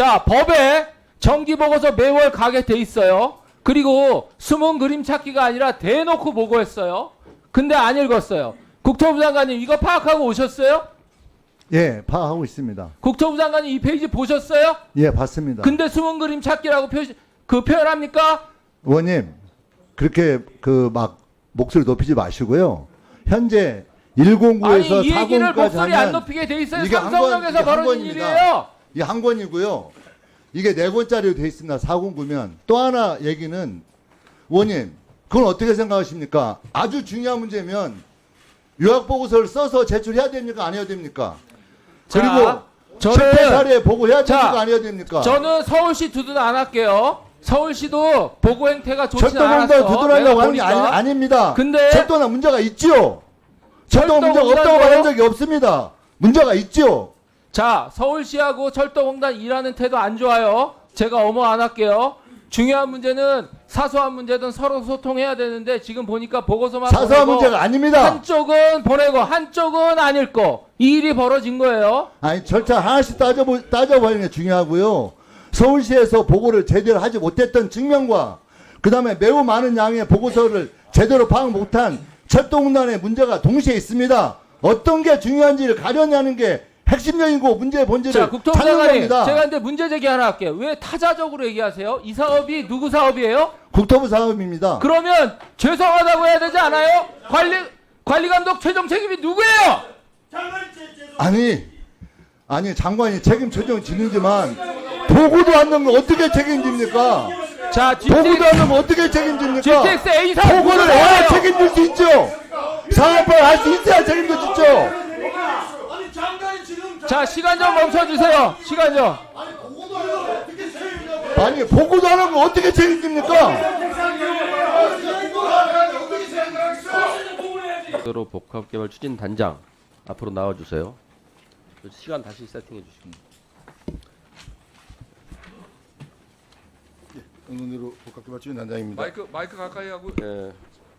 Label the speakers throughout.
Speaker 1: 자, 법에 정기보고서 매월 가게 돼 있어요. 그리고 숨은 그림 찾기가 아니라 대놓고 보고했어요. 근데 안 읽었어요. 국토부 장관님 이거 파악하고 오셨어요?
Speaker 2: 예, 파악하고 있습니다.
Speaker 1: 국토부 장관님 이 페이지 보셨어요?
Speaker 2: 예, 봤습니다.
Speaker 1: 근데 숨은 그림 찾기라고 표현합니까?
Speaker 2: 의원님, 그렇게 막 목소리 높이지 마시고요. 현재 109에서
Speaker 1: 아니 이 얘기를
Speaker 2: 409까지
Speaker 1: 목소리 안
Speaker 2: 하면
Speaker 1: 높이게 돼 있어요.
Speaker 2: 이게
Speaker 1: 삼성역에서
Speaker 2: 이게
Speaker 1: 벌어진
Speaker 2: 관입니다.
Speaker 1: 일이에요.
Speaker 2: 이게 한 권이고요. 이게 4권짜리로 돼 있습니다. 409면. 또 하나 얘기는 의원님, 그건 어떻게 생각하십니까? 아주 중요한 문제면 요약보고서를 써서 제출해야 됩니까? 안 해야 됩니까?
Speaker 1: 자,
Speaker 2: 그리고
Speaker 1: 저는-
Speaker 2: 실패 사례 보고해야
Speaker 1: 자,
Speaker 2: 됩니까? 안 해야 됩니까?
Speaker 1: 저는 서울시 두둔 안 할게요. 서울시도 보고 행태가 좋지
Speaker 2: 철도공단
Speaker 1: 않았어.
Speaker 2: 두둔하려고 하는 게
Speaker 1: 보니까.
Speaker 2: 아닙니다.
Speaker 1: 근데
Speaker 2: 철도나 문제가 있죠. 철도 문제가
Speaker 1: 철도공단도-
Speaker 2: 없다고 말한 적이 없습니다. 문제가 있죠.
Speaker 1: 자, 서울시하고 철도공단 일하는 태도 안 좋아요. 제가 어머 안 할게요. 중요한 문제는 사소한 문제든 서로 소통해야 되는데 지금 보니까 보고서만
Speaker 2: 사소한
Speaker 1: 보내고
Speaker 2: 문제가 아닙니다.
Speaker 1: 한쪽은 보내고 한쪽은 안 읽고 이 일이 벌어진 거예요.
Speaker 2: 아니 절차 하나씩 따져보는 게 중요하고요. 서울시에서 보고를 제대로 하지 못했던 측면과 그 다음에 매우 많은 양의 보고서를 제대로 파악 못한 철도공단의 문제가 동시에 있습니다. 어떤 게 중요한지를 가려냐는 게 핵심적이고 문제의 본질을
Speaker 1: 자, 국토부
Speaker 2: 찾는
Speaker 1: 장관님,
Speaker 2: 겁니다.
Speaker 1: 제가 근데 문제 제기 하나 할게요. 왜 타자적으로 얘기하세요? 이 사업이 누구 사업이에요?
Speaker 2: 국토부 사업입니다.
Speaker 1: 그러면 죄송하다고 해야 되지 않아요? 관리 감독 최종 책임이 누구예요?
Speaker 2: 아니 장관이 책임 최종 지는지만 보고도 안 넣으면 어떻게 책임집니까?
Speaker 1: 자,
Speaker 2: 보고도 안 넣으면 어떻게 책임집니까?
Speaker 1: GTX A 사업
Speaker 2: 보고를
Speaker 1: 누구
Speaker 2: 해야
Speaker 1: 사업이에요?
Speaker 2: 책임질 수 있죠. 사업을 할 수 있어야 책임질 수 있죠.
Speaker 1: 자, 시간 좀 멈춰주세요. 시간 좀.
Speaker 2: 아니 보고도 안 하면 어떻게 책임집니까?
Speaker 3: 도로 복합개발 추진 단장 앞으로 나와주세요. 시간 다시 세팅해 주시기.
Speaker 4: 응원으로 복합개발추진단장입니다.
Speaker 5: 마이크 가까이 하고
Speaker 3: 예,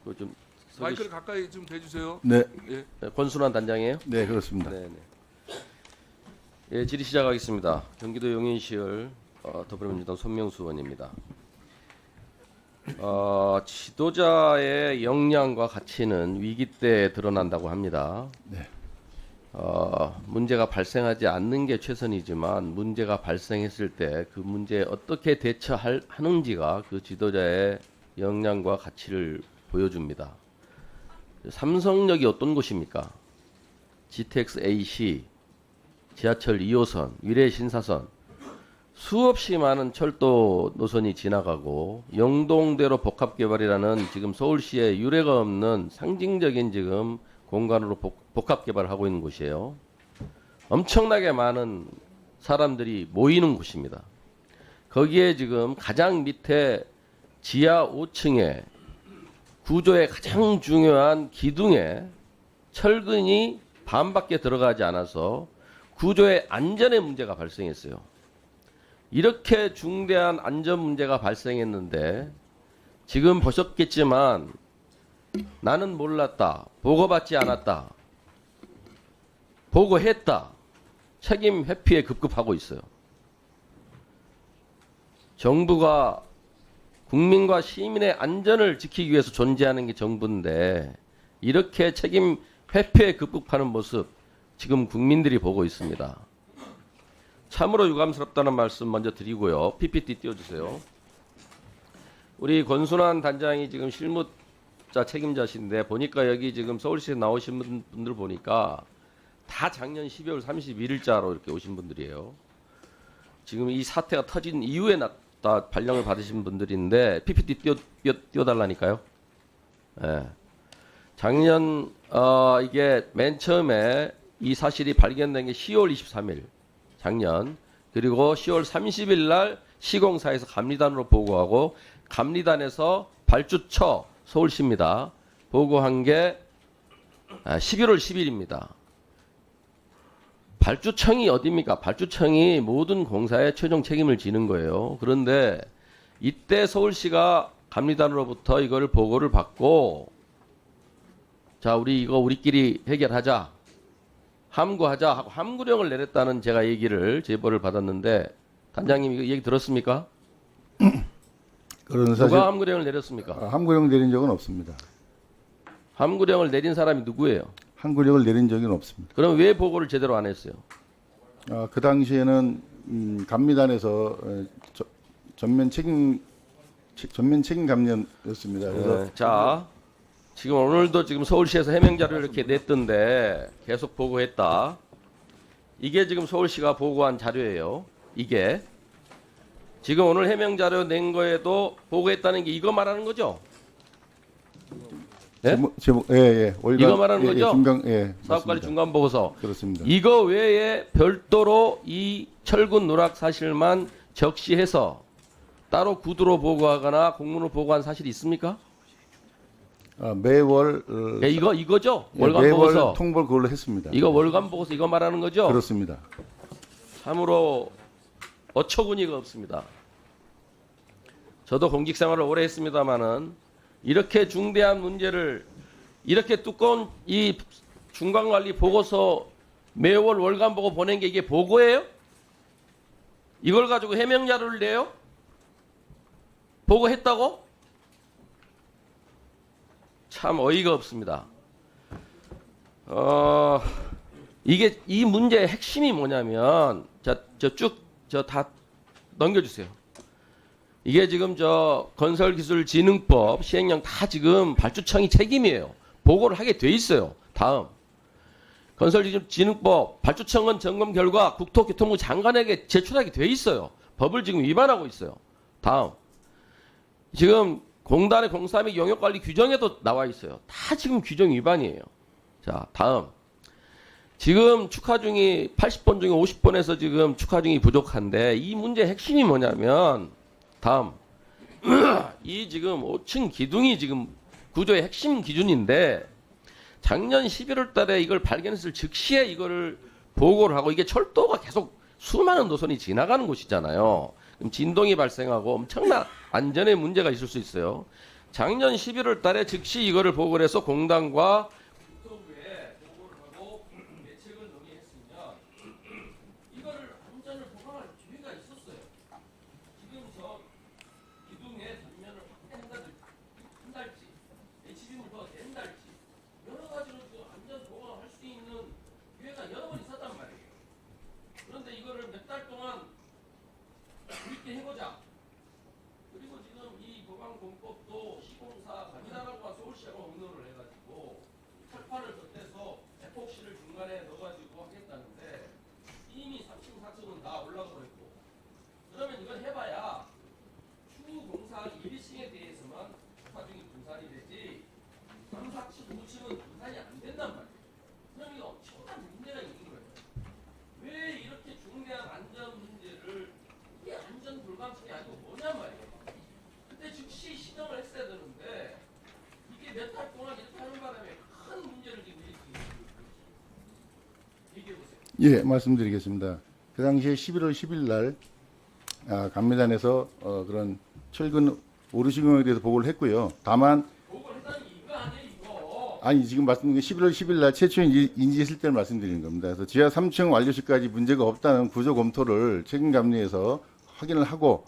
Speaker 3: 그좀
Speaker 5: 마이크를 가까이 좀 대주세요.
Speaker 4: 네,
Speaker 5: 예.
Speaker 3: 권순환 단장이에요.
Speaker 4: 네 그렇습니다.
Speaker 3: 네, 네. 예, 질의 시작하겠습니다. 경기도 용인시을 더불어민주당 손명수 의원입니다. 지도자의 역량과 가치는 위기 때 드러난다고 합니다.
Speaker 4: 네.
Speaker 3: 문제가 발생하지 않는 게 최선이지만 문제가 발생했을 때 그 문제에 어떻게 대처하는지가 그 지도자의 역량과 가치를 보여줍니다. 삼성역이 어떤 곳입니까? GTX AC, 지하철 2호선, 위례 신사선, 수없이 많은 철도 노선이 지나가고 영동대로 복합개발이라는 지금 서울시에 유례가 없는 상징적인 지금 공간으로 복합개발을 하고 있는 곳이에요. 엄청나게 많은 사람들이 모이는 곳입니다. 거기에 지금 가장 밑에 지하 5층에 구조의 가장 중요한 기둥에 철근이 반밖에 들어가지 않아서 구조의 안전에 문제가 발생했어요. 이렇게 중대한 안전 문제가 발생했는데 지금 보셨겠지만 나는 몰랐다, 보고받지 않았다, 보고했다, 책임 회피에 급급하고 있어요. 정부가 국민과 시민의 안전을 지키기 위해서 존재하는 게 정부인데 이렇게 책임 회피에 급급하는 모습 지금 국민들이 보고 있습니다. 참으로 유감스럽다는 말씀 먼저 드리고요. PPT 띄워주세요. 우리 권순환 단장이 지금 실무자 책임자신데 보니까 여기 지금 서울시에 나오신 분들 보니까 다 작년 12월 31일자로 이렇게 오신 분들이에요. 지금 이 사태가 터진 이후에 다 발령을 받으신 분들인데 PPT 띄워달라니까요. 예. 작년 이게 맨 처음에 이 사실이 발견된 게 10월 23일 작년, 그리고 10월 30일 날 시공사에서 감리단으로 보고하고 감리단에서 발주처 서울시입니다. 보고한 게 11월 10일입니다. 발주청이 어디입니까? 발주청이 모든 공사에 최종 책임을 지는 거예요. 그런데 이때 서울시가 감리단으로부터 이걸 보고를 받고 자, 우리 이거 우리끼리 해결하자, 함구하자 하고 함구령을 내렸다는 제가 제보를 받았는데 단장님 이거 얘기 들었습니까?
Speaker 4: 그런 사실
Speaker 3: 누가 함구령을 내렸습니까?
Speaker 4: 함구령 내린 적은 없습니다.
Speaker 3: 함구령을 내린 사람이 누구예요?
Speaker 4: 함구령을 내린 적은 없습니다.
Speaker 3: 그럼 왜 보고를 제대로 안 했어요?
Speaker 4: 그 당시에는 감리단에서 전면 책임 감리였습니다. 그래서
Speaker 3: 네, 자, 지금 오늘도 지금 서울시에서 해명 자료를 이렇게 냈던데 계속 보고했다. 이게 지금 서울시가 보고한 자료예요. 이게 지금 오늘 해명 자료 낸 거에도 보고했다는 게 이거 말하는 거죠? 네?
Speaker 4: 예.
Speaker 3: 이거 말하는 거죠?
Speaker 4: 사업관리
Speaker 3: 사업관리 중간 보고서.
Speaker 4: 그렇습니다.
Speaker 3: 이거 외에 별도로 이 철근 누락 사실만 적시해서 따로 구두로 보고하거나 공문으로 보고한 사실이 있습니까?
Speaker 4: 매월
Speaker 3: 예, 이거죠?
Speaker 4: 예,
Speaker 3: 월간
Speaker 4: 매월
Speaker 3: 보고서.
Speaker 4: 통보를 그걸로 했습니다.
Speaker 3: 이거 월간 보고서 이거 말하는 거죠?
Speaker 4: 그렇습니다.
Speaker 3: 참으로 어처구니가 없습니다. 저도 공직 생활을 오래 했습니다마는 이렇게 중대한 문제를 이렇게 두꺼운 이 중간관리 보고서 매월 월간 보고 보낸 게 이게 보고예요? 이걸 가지고 해명 자료를 내요? 보고했다고? 참 어이가 없습니다. 이게 이 문제의 핵심이 뭐냐면 저 다 넘겨주세요. 이게 지금 저 건설기술진흥법 시행령 다 지금 발주청이 책임이에요. 보고를 하게 돼 있어요. 다음 건설기술진흥법 발주청은 점검 결과 국토교통부 장관에게 제출하게 돼 있어요. 법을 지금 위반하고 있어요. 다음 지금 공단의 공사 및 영역관리 규정에도 나와 있어요. 다 지금 규정 위반이에요. 자, 다음. 지금 축하 중이 80번 중에 50번에서 지금 축하 중이 부족한데 이 문제의 핵심이 뭐냐면 다음. 이 지금 5층 기둥이 지금 구조의 핵심 기준인데 작년 11월 달에 이걸 발견했을 즉시에 이거를 보고를 하고 이게 철도가 계속 수많은 노선이 지나가는 곳이잖아요. 그럼 진동이 발생하고 엄청난 안전에 문제가 있을 수 있어요. 작년 11월 달에 즉시 이거를 보고를 해서 공단과 국토부에 보고를 하고 대책을 논의했으면 이거를 안전을 보강할 기회가 있었어요. 지금 저 기둥의 단면을 확대한달지 HBM을 더 댄달지 여러 가지로 그 안전 보강할 수 있는 기회가 여러 번 있었단 말이에요. 그런데 이거를 몇 달 동안 우리끼리 해보자. 그리고 지금 이 보강공법도 시공사 관리단하고 서울시하고 의논을 해가지고 철판을 덧대서 에폭시를 중간에 넣어가지고 하겠다는데 이미 3층, 4층은 다 올라가 버렸고 그러면 이건 해봐야 추후 공사하기 1층에 대해서만 나중에 분산이 되지 3, 4층, 5층은 분산이 안 된단 말이에요. 그럼 이거 엄청난 문제가 있는 거예요. 왜 이렇게 중대한 안전 문제를 이게 안전 불감증이 아니고 뭐냔 말이에요. 그때 즉시 시정을 했어야 되는데 이게 몇 달 동안 이렇게 하는 바람에 큰 문제를 지금 얘기해 보세요.
Speaker 4: 예, 말씀드리겠습니다. 그 당시에 11월 10일 날 감리단에서 그런 철근 오르시경에 대해서 보고를 했고요. 다만
Speaker 3: 보고를 했다는 게 이거 아니에요 이거.
Speaker 4: 아니 지금 말씀드린 게 11월 10일 날 최초 인지했을 때를 말씀드리는 겁니다. 그래서 지하 3층 완료 시까지 문제가 없다는 구조 검토를 책임감리에서 확인을 하고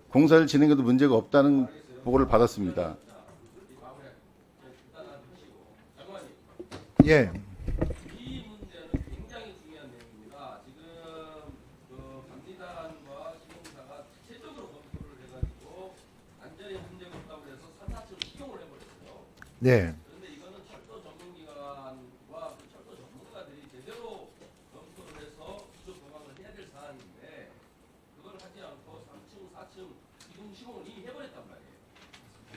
Speaker 4: 공사를 진행해도 문제가 없다는 보고를 받았습니다.
Speaker 2: 예.
Speaker 3: 이 문제는 굉장히 중요한 내용입니다. 지금 그 감리단과 시공사가 자체적으로 검토를 해가지고 안전에 문제가 없다고 해서 3, 4층 시공을 해버렸어요.
Speaker 2: 네.
Speaker 3: 그런데 이거는 철도 전문기관과 그 철도 전문가들이 제대로 검토를 해서 기존 보강을 해야 될 사안인데 그걸 하지 않고 3층, 4층 기둥 시공을 이미 해버렸단 말이에요.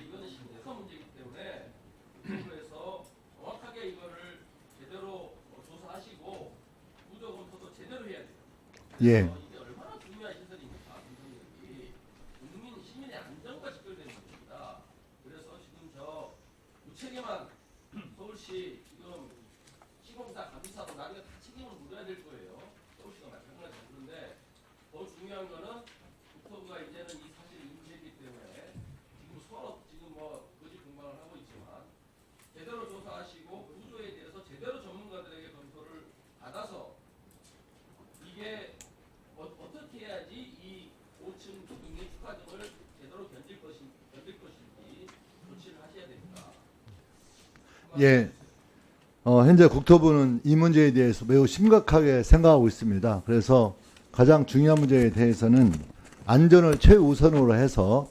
Speaker 3: 이거는 심각한 문제이기 때문에 국토부에서 정확하게 이거를 제대로 조사하시고 구조 검토도 제대로 해야 돼요.
Speaker 2: 예.
Speaker 3: 이게 얼마나 중요한 시설입니까? 공동력이 국민 시민의 안전과 직결되는 문제입니다. 그래서 지금 저 무책임한 서울시 지금 시공사 감사도 나중에 다 책임을 물어야 될 거예요. 서울시가 마찬가지로. 그런데 더 중요한 거는 국토부가 이제는 이 사실을 인지했기 때문에 지금 서로 지금 뭐 거짓 공방을 하고 있지만 제대로 조사하시고 구조에 대해서 제대로 전문가들에게 검토를 받아서 이게 어떻게 해야지 이
Speaker 2: 예. 현재 국토부는 이 문제에 대해서 매우 심각하게 생각하고 있습니다. 그래서 가장 중요한 문제에 대해서는 안전을 최우선으로 해서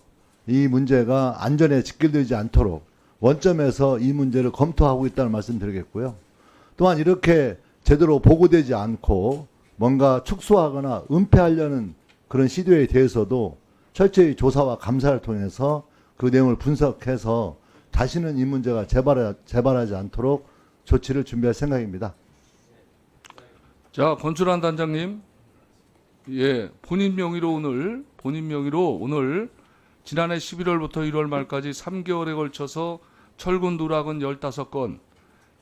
Speaker 2: 이 문제가 안전에 직결되지 않도록 원점에서 이 문제를 검토하고 있다는 말씀 드리겠고요. 또한 이렇게 제대로 보고되지 않고 뭔가 축소하거나 은폐하려는 그런 시도에 대해서도 철저히 조사와 감사를 통해서 그 내용을 분석해서 다시는 이 문제가 재발하지 않도록 조치를 준비할 생각입니다.
Speaker 5: 자, 권순환 단장님. 예, 본인 명의로 오늘 지난해 11월부터 1월 말까지 3개월에 걸쳐서 철근 누락은 15건,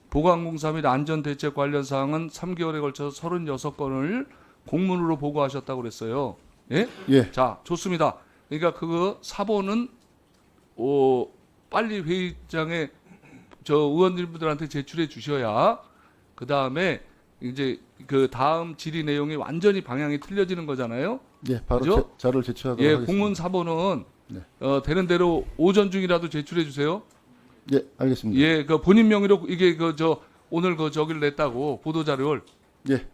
Speaker 5: 보강공사 및 안전대책 관련 사항은 3개월에 걸쳐서 36건을 공문으로 보고하셨다고 그랬어요. 예?
Speaker 4: 예.
Speaker 5: 자, 좋습니다. 그러니까 그거 사본은 빨리 회의장에 저 의원님들한테 제출해 주셔야 그 다음에 이제 그 다음 질의 내용이 완전히 방향이 틀려지는 거잖아요.
Speaker 4: 예, 바로
Speaker 5: 그죠?
Speaker 4: 자료를 제출하도록
Speaker 5: 예,
Speaker 4: 하겠습니다.
Speaker 5: 공문 사본은
Speaker 4: 네.
Speaker 5: 되는 대로 오전 중이라도 제출해 주세요.
Speaker 4: 예, 알겠습니다.
Speaker 5: 예, 그 본인 명의로 이게 그 저 오늘 그 저기를 냈다고 보도 자료를
Speaker 4: 예.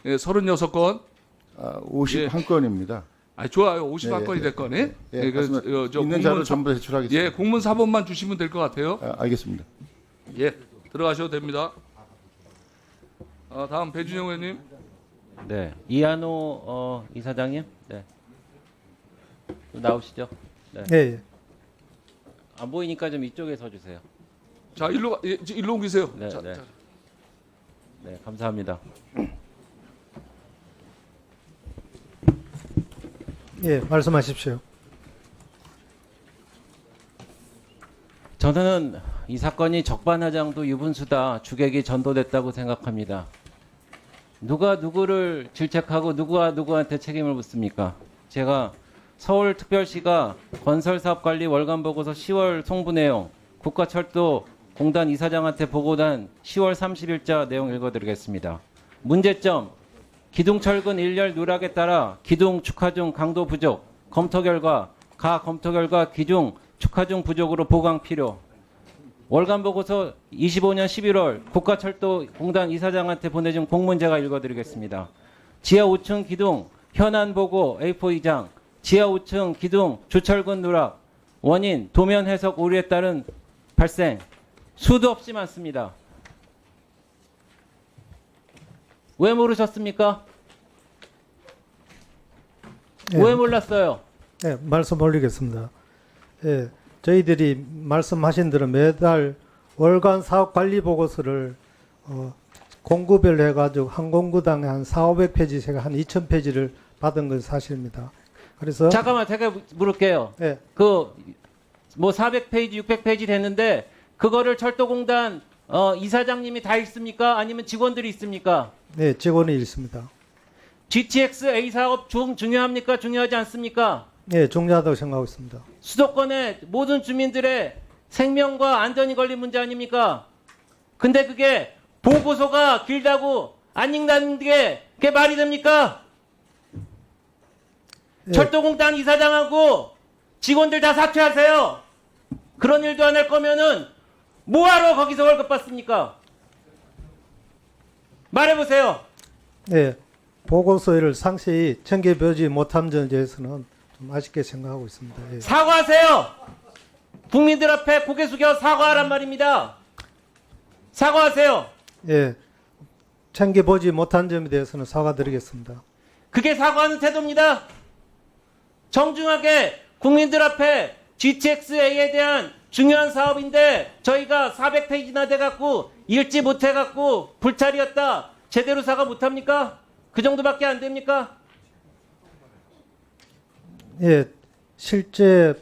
Speaker 5: 예, 36건.
Speaker 4: 51건입니다.
Speaker 5: 아, 좋아요. 51건이 됐건. 예.
Speaker 4: 예,
Speaker 5: 그,
Speaker 4: 맞습니다.
Speaker 5: 저
Speaker 4: 있는 자료 전부 제출하겠습니다.
Speaker 5: 예, 공문 사본만 주시면 될 것 같아요.
Speaker 4: 알겠습니다.
Speaker 5: 예, 들어가셔도 됩니다. 다음 배준영 의원님.
Speaker 6: 네, 이한호 이사장님, 네, 좀 나오시죠. 네.
Speaker 7: 예.
Speaker 6: 안 보이니까 좀 이쪽에 서 주세요.
Speaker 5: 자, 일로 옮기세요.
Speaker 6: 네,
Speaker 5: 자,
Speaker 6: 네.
Speaker 5: 자.
Speaker 6: 네, 감사합니다.
Speaker 7: 예, 말씀하십시오.
Speaker 6: 저는 이 사건이 적반하장도 유분수다, 주객이 전도됐다고 생각합니다. 누가 누구를 질책하고 누가 누구한테 책임을 묻습니까? 제가 서울특별시가 건설사업관리 월간보고서 10월 송부 내용, 국가철도공단 이사장한테 보고한 10월 30일자 내용 읽어드리겠습니다. 문제점, 기둥철근 일렬 누락에 따라 기둥 축하중 강도 부족, 검토 결과 기둥 축하중 부족으로 보강 필요. 월간보고서 25년 11월 국가철도공단 이사장한테 보내준 공문제가 읽어드리겠습니다. 지하 5층 기둥 현안 보고 A4 2장, 지하 5층 기둥 주철근 누락, 원인 도면 해석 오류에 따른 발생, 수도 없이 많습니다. 왜 모르셨습니까?
Speaker 7: 예.
Speaker 6: 왜 몰랐어요?
Speaker 7: 예, 말씀 올리겠습니다. 예, 저희들이 말씀하신 대로 매달 월간 사업 관리 보고서를 공구별로 해가지고 한 공구당에 한 4,500페이지, 한 2,000페이지를 받은 건 사실입니다. 그래서
Speaker 6: 잠깐만 제가 물을게요.
Speaker 7: 예,
Speaker 6: 그 뭐 400페이지, 600페이지 됐는데 그거를 철도공단 이사장님이 다 읽습니까? 아니면 직원들이 있습니까?
Speaker 7: 네, 직원이 있습니다.
Speaker 6: GTX A 사업 중요합니까? 중요하지 않습니까?
Speaker 7: 예, 중요하다고 생각하고 있습니다.
Speaker 6: 수도권의 모든 주민들의 생명과 안전이 걸린 문제 아닙니까? 근데 그게 보고서가 길다고 안 읽는 게 그게 말이 됩니까?
Speaker 7: 예.
Speaker 6: 철도공단 이사장하고 직원들 다 사퇴하세요. 그런 일도 안 할 거면은 뭐하러 거기서 월급 받습니까? 말해보세요.
Speaker 7: 예, 보고서를 상세히 전개되지 못한 점에 대해서는 좀 아쉽게 생각하고 있습니다. 예.
Speaker 6: 사과하세요. 국민들 앞에 고개 숙여 사과하란 말입니다. 사과하세요.
Speaker 7: 예, 챙겨보지 못한 점에 대해서는 사과드리겠습니다.
Speaker 6: 그게 사과하는 태도입니다. 정중하게 국민들 앞에 GTX-A에 대한 중요한 사업인데 저희가 400페이지나 돼갖고 읽지 못해갖고 불찰이었다. 제대로 사과 못합니까? 그 정도밖에 안 됩니까?
Speaker 7: 예, 실제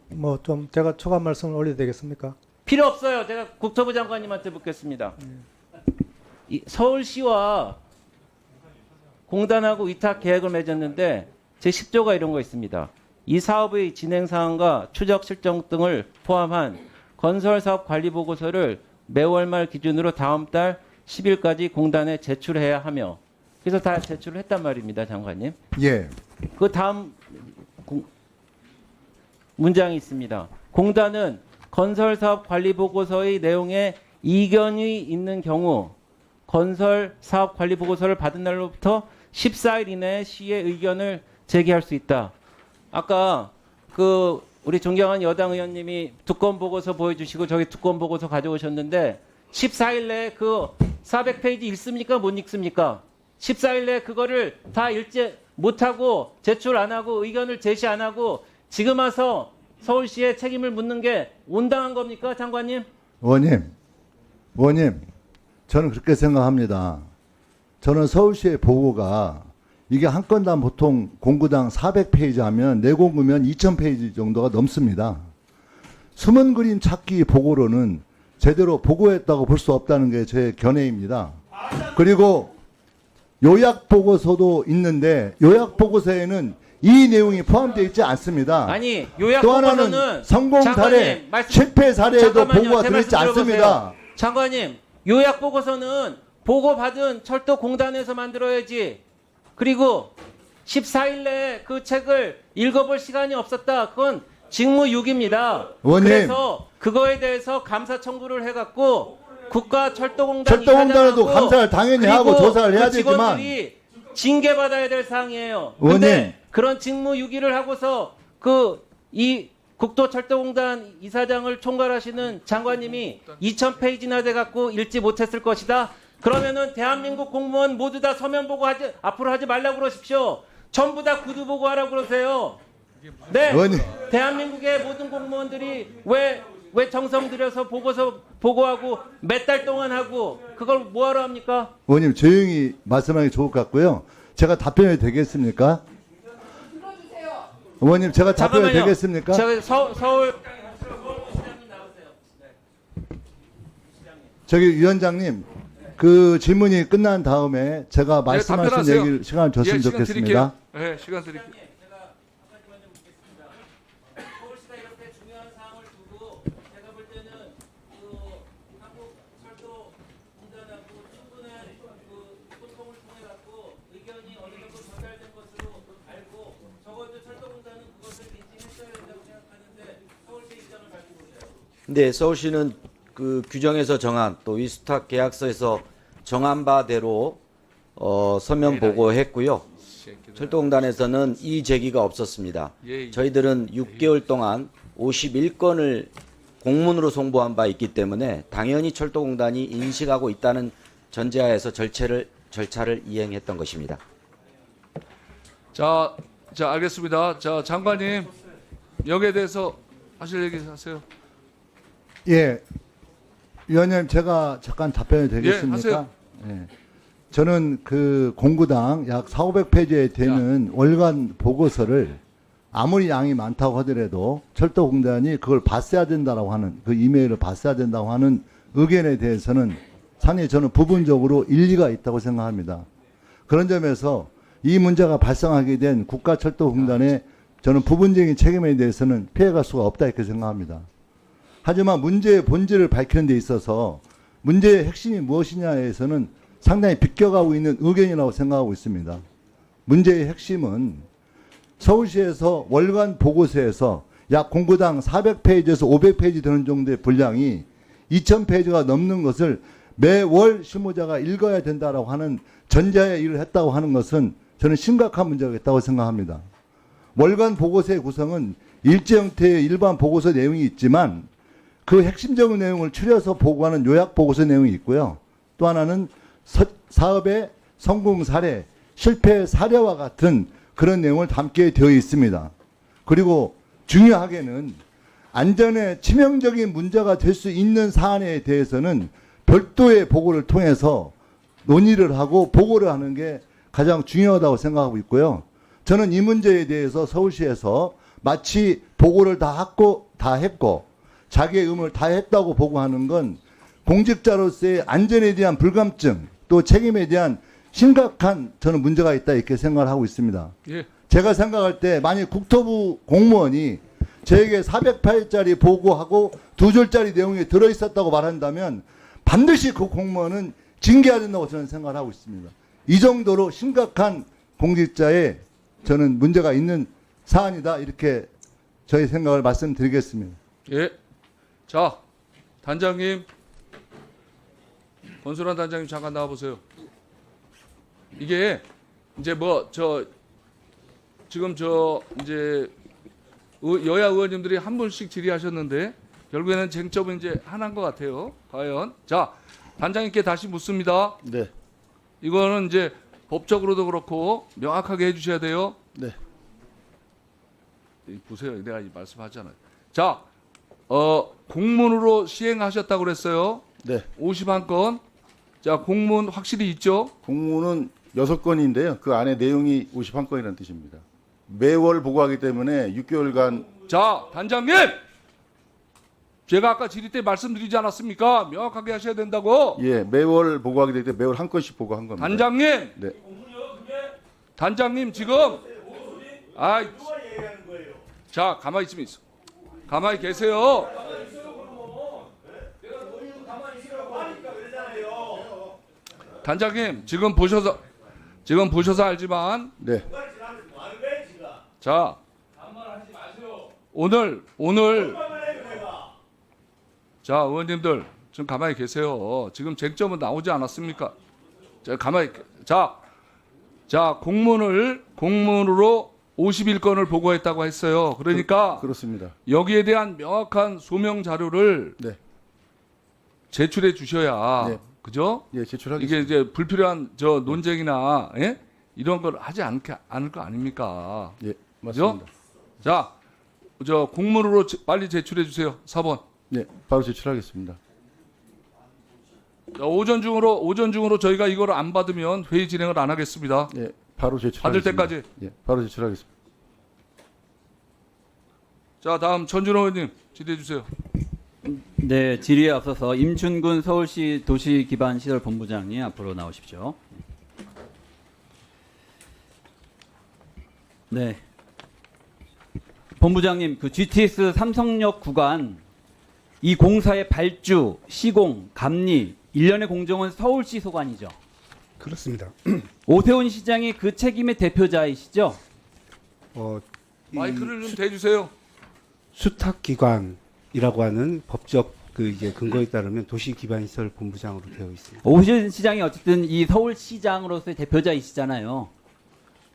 Speaker 7: 뭐 좀 제가 추가 말씀을 올려도 되겠습니까?
Speaker 6: 필요 없어요. 제가 국토부 장관님한테 묻겠습니다. 이 서울시와 공단하고 위탁 계획을 맺었는데 제10조가 이런 거 있습니다. 이 사업의 진행 사항과 추적 실정 등을 포함한 건설 사업 관리 보고서를 매월 말 기준으로 다음 달 10일까지 공단에 제출해야 하며 그래서 다 제출을 했단 말입니다, 장관님.
Speaker 2: 예.
Speaker 6: 그 다음 문장이 있습니다. 공단은 건설 사업 관리 보고서의 내용에 이견이 있는 경우 건설 사업 관리 보고서를 받은 날로부터 14일 이내에 시의 의견을 제기할 수 있다. 아까 그 우리 존경한 여당 의원님이 두건 보고서 보여주시고 저기 두건 보고서 가져오셨는데 14일 내에 그 400페이지 읽습니까? 못 읽습니까? 14일 내에 그거를 다 읽지 못하고 제출 안 하고 의견을 제시 안 하고 지금 와서 서울시에 책임을 묻는 게 온당한 겁니까, 장관님?
Speaker 2: 의원님, 저는 그렇게 생각합니다. 저는 서울시의 보고가 이게 한 건당 보통 공구당 400페이지 하면 내공구면 2000페이지 정도가 넘습니다. 숨은 그림 찾기 보고로는 제대로 보고했다고 볼 수 없다는 게 제 견해입니다. 그리고 요약 보고서도 있는데 요약 보고서에는 이 내용이 포함되어 있지 않습니다.
Speaker 6: 아니, 요약
Speaker 2: 또
Speaker 6: 보고서는
Speaker 2: 하나는 성공 사례,
Speaker 6: 장관님,
Speaker 2: 실패 사례에도
Speaker 6: 잠깐만요.
Speaker 2: 보고가
Speaker 6: 제
Speaker 2: 들어있지
Speaker 6: 말씀
Speaker 2: 않습니다.
Speaker 6: 들어보세요. 장관님, 요약 보고서는 보고받은 철도공단에서 만들어야지. 그리고 14일 내에 그 책을 읽어볼 시간이 없었다. 그건 직무유기입니다.
Speaker 2: 의원님.
Speaker 6: 그래서 그거에 대해서 감사 청구를 해갖고 국가철도공단
Speaker 2: 철도공단에도
Speaker 6: 이사장하고
Speaker 2: 감사를 당연히 하고
Speaker 6: 그리고
Speaker 2: 조사를 해야
Speaker 6: 그
Speaker 2: 되지만
Speaker 6: 직원들이 징계받아야 될 사항이에요.
Speaker 2: 의원님.
Speaker 6: 근데 그런 직무유기를 하고서 이 국토철도공단 이사장을 총괄하시는 장관님이 2000페이지나 돼갖고 읽지 못했을 것이다. 그러면은 대한민국 공무원 모두 다 서면 보고 앞으로 하지 말라고 그러십시오. 전부 다 구두 보고 하라고 그러세요. 네.
Speaker 2: 의원님.
Speaker 6: 대한민국의 모든 공무원들이 왜 정성 들여서 보고하고 몇 달 동안 하고 그걸 뭐하러 합니까?
Speaker 2: 의원님 조용히 말씀하기 좋을 것 같고요. 제가 답변이 되겠습니까? 의원님 제가 답변이
Speaker 6: 잠깐만요.
Speaker 2: 되겠습니까?
Speaker 6: 저기 서울
Speaker 2: 저기 위원장님 그 질문이 끝난 다음에 제가
Speaker 5: 네,
Speaker 2: 말씀하신
Speaker 5: 답변하세요.
Speaker 2: 얘기를 시간을 줬으면
Speaker 5: 예, 시간
Speaker 2: 좋겠습니다.
Speaker 5: 드릴게요. 네, 시간 드릴게요.
Speaker 6: 서울시가 이렇게 중요한 사항을 두고 제가 볼 때는 한국철도공단하고 충분한 소통을 통해 갖고 의견이 어느 정도 전달된 것으로 알고 적어도 철도공단은 그것을 인지했어야 된다고 생각하는데 서울시 입장을 밝혀보세요.
Speaker 8: 네, 서울시는 그 규정에서 정한 또 위스탁 계약서에서 정한 바대로 서면 보고했고요. 철도공단에서는 이 제기가 없었습니다.
Speaker 5: 예, 예.
Speaker 8: 저희들은 6개월 동안 51건을 공문으로 송부한 바 있기 때문에 당연히 철도공단이 인식하고 있다는 전제하에서 절차를 이행했던 것입니다.
Speaker 5: 자, 알겠습니다. 자, 장관님 여기에 대해서 하실 얘기 하세요.
Speaker 2: 예, 위원님 제가 잠깐 답변이 되겠습니까?
Speaker 5: 하세요.
Speaker 2: 예. 저는 그 공구당 약 4,500페이지에 되는 월간 보고서를 아무리 양이 많다고 하더라도 철도공단이 그걸 봤어야 된다라고 하는 그 이메일을 봤어야 된다고 하는 의견에 대해서는 상당히 저는 부분적으로 일리가 있다고 생각합니다. 그런 점에서 이 문제가 발생하게 된 국가철도공단의 저는 부분적인 책임에 대해서는 피해갈 수가 없다 이렇게 생각합니다. 하지만 문제의 본질을 밝히는 데 있어서 문제의 핵심이 무엇이냐에서는 상당히 비껴가고 있는 의견이라고 생각하고 있습니다. 문제의 핵심은 서울시에서 월간 보고서에서 약 공구당 400페이지에서 500페이지 되는 정도의 분량이 2000페이지가 넘는 것을 매월 실무자가 읽어야 된다라고 하는 전제하에 일을 했다고 하는 것은 저는 심각한 문제가 있다고 생각합니다. 월간 보고서의 구성은 일제 형태의 일반 보고서 내용이 있지만 그 핵심적인 내용을 추려서 보고하는 요약 보고서 내용이 있고요. 또 하나는 사업의 성공 사례, 실패 사례와 같은 그런 내용을 담게 되어 있습니다. 그리고 중요하게는 안전에 치명적인 문제가 될 수 있는 사안에 대해서는 별도의 보고를 통해서 논의를 하고 보고를 하는 게 가장 중요하다고 생각하고 있고요. 저는 이 문제에 대해서 서울시에서 마치 보고를 다 했고 자기의 의무를 다 했다고 보고하는 건 공직자로서의 안전에 대한 불감증 또 책임에 대한 심각한 저는 문제가 있다 이렇게 생각을 하고 있습니다.
Speaker 5: 예.
Speaker 2: 제가 생각할 때 만약 국토부 공무원이 저에게 400페이지짜리 보고하고 2줄짜리 내용이 들어있었다고 말한다면 반드시 그 공무원은 징계해야 된다고 저는 생각을 하고 있습니다. 이 정도로 심각한 공직자의 저는 문제가 있는 사안이다 이렇게 저희 생각을 말씀드리겠습니다.
Speaker 5: 예. 자, 단장님 권순환 단장님 잠깐 나와 보세요. 이게 이제 지금 이제 여야 의원님들이 한 분씩 질의하셨는데 결국에는 쟁점은 이제 하나인 것 같아요. 과연 자 단장님께 다시 묻습니다.
Speaker 4: 네.
Speaker 5: 이거는 이제 법적으로도 그렇고 명확하게 해주셔야 돼요.
Speaker 4: 네.
Speaker 5: 보세요. 내가 말씀하잖아요. 자, 공문으로 시행하셨다고 그랬어요.
Speaker 4: 네.
Speaker 5: 51건. 자, 공문 확실히 있죠?
Speaker 4: 공문은 6건인데요. 그 안에 내용이 51건이라는 뜻입니다. 매월 보고하기 때문에 6개월간
Speaker 5: 자, 단장님! 제가 아까 질의 때 말씀드리지 않았습니까? 명확하게 하셔야 된다고.
Speaker 4: 예, 매월 보고하게 되기 때문에 매월 한 건씩 보고한 겁니다.
Speaker 5: 단장님!
Speaker 4: 네.
Speaker 5: 단장님 지금 자, 가만히 있으면 있어. 가만히 계세요. 단장님, 지금 보셔서 알지만
Speaker 4: 네.
Speaker 5: 자, 오늘 자, 의원님들 좀 가만히 계세요. 지금 쟁점은 나오지 않았습니까? 자, 공문으로 51건을 보고했다고 했어요. 그러니까
Speaker 4: 그렇습니다.
Speaker 5: 여기에 대한 명확한 소명 자료를
Speaker 4: 네.
Speaker 5: 제출해 주셔야
Speaker 4: 네.
Speaker 5: 그죠?
Speaker 4: 예, 제출하겠습니다.
Speaker 5: 이게 이제 불필요한 논쟁이나 이런 걸 하지 않을 거 아닙니까?
Speaker 4: 예, 맞습니다.
Speaker 5: 자, 공문으로 빨리 제출해 주세요. 4번.
Speaker 4: 네, 바로 제출하겠습니다.
Speaker 5: 자, 오전 중으로 저희가 이걸 안 받으면 회의 진행을 안 하겠습니다.
Speaker 4: 예, 바로 제출하겠습니다.
Speaker 5: 받을 때까지.
Speaker 4: 예, 바로 제출하겠습니다.
Speaker 5: 자, 다음 전준호 의원님 질의해 주세요.
Speaker 9: 네, 질의에 앞서서 임춘근 서울시 도시기반시설본부장님 앞으로 나오십시오. 네, 본부장님, 그 GTX 삼성역 구간 이 공사의 발주, 시공, 감리, 일련의 공정은 서울시 소관이죠.
Speaker 10: 그렇습니다.
Speaker 9: 오세훈 시장이 그 책임의 대표자이시죠?
Speaker 5: 마이크를 좀 대주세요.
Speaker 10: 수탁기관이라고 하는 법적 이제 근거에 따르면 도시기반시설본부장으로 되어 있습니다.
Speaker 9: 오세훈 시장이 어쨌든 이 서울시장으로서의 대표자이시잖아요.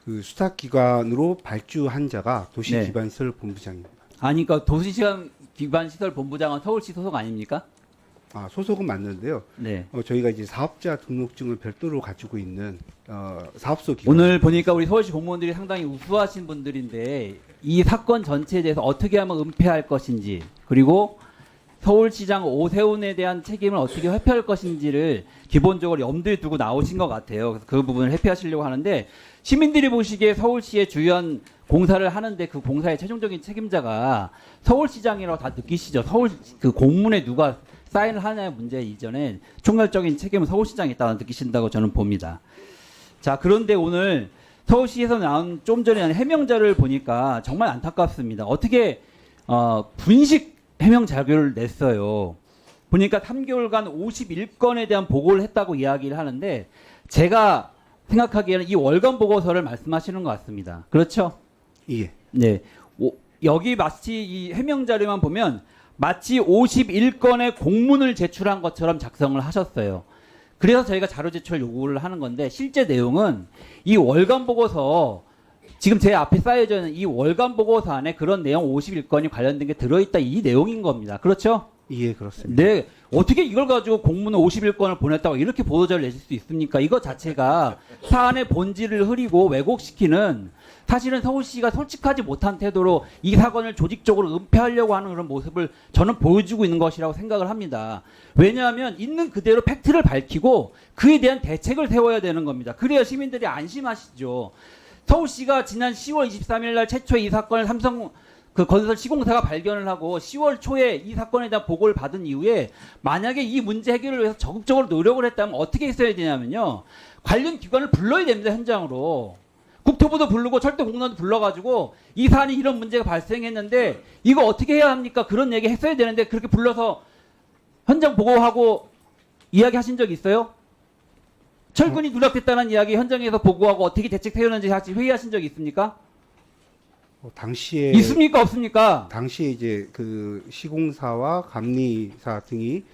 Speaker 10: 그 수탁기관으로 발주한 자가 도시기반시설본부장입니다.
Speaker 9: 아니, 그러니까 도시기반시설본부장은 서울시 소속 아닙니까?
Speaker 10: 소속은 맞는데요.
Speaker 9: 네.
Speaker 10: 저희가 이제 사업자 등록증을 별도로 가지고 있는 사업소 기관.
Speaker 9: 오늘 보니까 우리 서울시 공무원들이 상당히 우수하신 분들인데 이 사건 전체에 대해서 어떻게 하면 은폐할 것인지, 그리고 서울시장 오세훈에 대한 책임을 어떻게 회피할 것인지를 기본적으로 염두에 두고 나오신 것 같아요. 그래서 그 부분을 회피하시려고 하는데, 시민들이 보시기에 서울시의 주요한 공사를 하는데 그 공사의 최종적인 책임자가 서울시장이라고 다 느끼시죠. 그 공문에 누가 사인을 하냐의 문제 이전에 총괄적인 책임은 서울시장이 있다고 느끼신다고 저는 봅니다. 자, 그런데 오늘 서울시에서 나온 좀 전에 나온 해명자를 보니까 정말 안타깝습니다. 어떻게 분식 해명 자료를 냈어요. 보니까 3개월간 51건에 대한 보고를 했다고 이야기를 하는데, 제가 생각하기에는 이 월간 보고서를 말씀하시는 것 같습니다. 그렇죠?
Speaker 10: 예.
Speaker 9: 네. 여기 마치 이 해명 자료만 보면 마치 51건의 공문을 제출한 것처럼 작성을 하셨어요. 그래서 저희가 자료 제출 요구를 하는 건데, 실제 내용은 이 월간 보고서, 지금 제 앞에 쌓여져 있는 이 월간 보고서 안에 그런 내용 51건이 관련된 게 들어있다, 이 내용인 겁니다. 그렇죠?
Speaker 10: 예, 그렇습니다.
Speaker 9: 네. 어떻게 이걸 가지고 공문 51건을 보냈다고 이렇게 보도자를 내실 수 있습니까? 이거 자체가 사안의 본질을 흐리고 왜곡시키는, 사실은 서울시가 솔직하지 못한 태도로 이 사건을 조직적으로 은폐하려고 하는 그런 모습을 저는 보여주고 있는 것이라고 생각을 합니다. 왜냐하면 있는 그대로 팩트를 밝히고 그에 대한 대책을 세워야 되는 겁니다. 그래야 시민들이 안심하시죠. 서울시가 지난 10월 23일 날 최초의 이 사건을 삼성 그 건설 시공사가 발견을 하고 10월 초에 이 사건에 대한 보고를 받은 이후에 만약에 이 문제 해결을 위해서 적극적으로 노력을 했다면 어떻게 했어야 되냐면요. 관련 기관을 불러야 됩니다, 현장으로. 국토부도 부르고 철도공단도 불러가지고 이 사안이 이런 문제가 발생했는데 이거 어떻게 해야 합니까? 그런 얘기 했어야 되는데 그렇게 불러서 현장 보고하고 이야기하신 적 있어요? 철근이 누락됐다는 이야기 현장에서 보고하고 어떻게 대책 세우는지 같이 회의하신 적 있습니까?
Speaker 10: 당시에
Speaker 9: 있습니까? 없습니까?
Speaker 10: 당시에 이제 그 시공사와 감리사 등이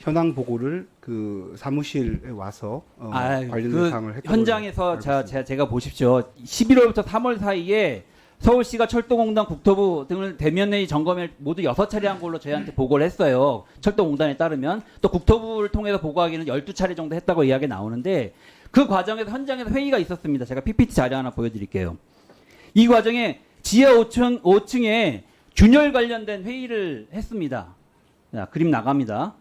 Speaker 10: 현황 보고를 그 사무실에 와서 관련된
Speaker 9: 그
Speaker 10: 사항을 했던
Speaker 9: 현장에서
Speaker 10: 걸로 알고 있습니다.
Speaker 9: 제가 보십시오. 11월부터 3월 사이에 서울시가 철도공단, 국토부 등을 대면회의 점검을 모두 6차례 한 걸로 저희한테 보고를 했어요. 철도공단에 따르면 또 국토부를 통해서 보고하기는 12차례 정도 했다고 이야기가 나오는데 그 과정에서 현장에서 회의가 있었습니다. 제가 PPT 자료 하나 보여드릴게요. 이 과정에 지하 5층에 균열 관련된 회의를 했습니다. 자, 그림 나갑니다.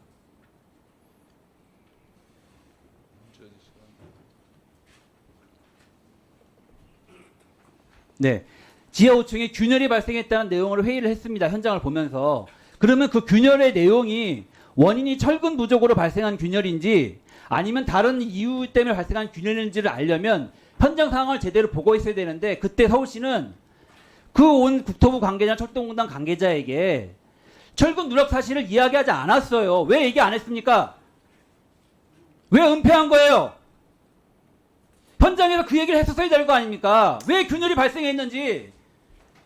Speaker 9: 네. 지하 5층에 균열이 발생했다는 내용으로 회의를 했습니다. 현장을 보면서. 그러면 그 균열의 내용이 원인이 철근 부족으로 발생한 균열인지 아니면 다른 이유 때문에 발생한 균열인지를 알려면 현장 상황을 제대로 보고 있어야 되는데 그때 서울시는 그 온 국토부 관계자, 철도공단 관계자에게 철근 누락 사실을 이야기하지 않았어요. 왜 얘기 안 했습니까? 왜 은폐한 거예요? 현장에서 그 얘기를 했었어야 될 거 아닙니까? 왜 균열이 발생했는지,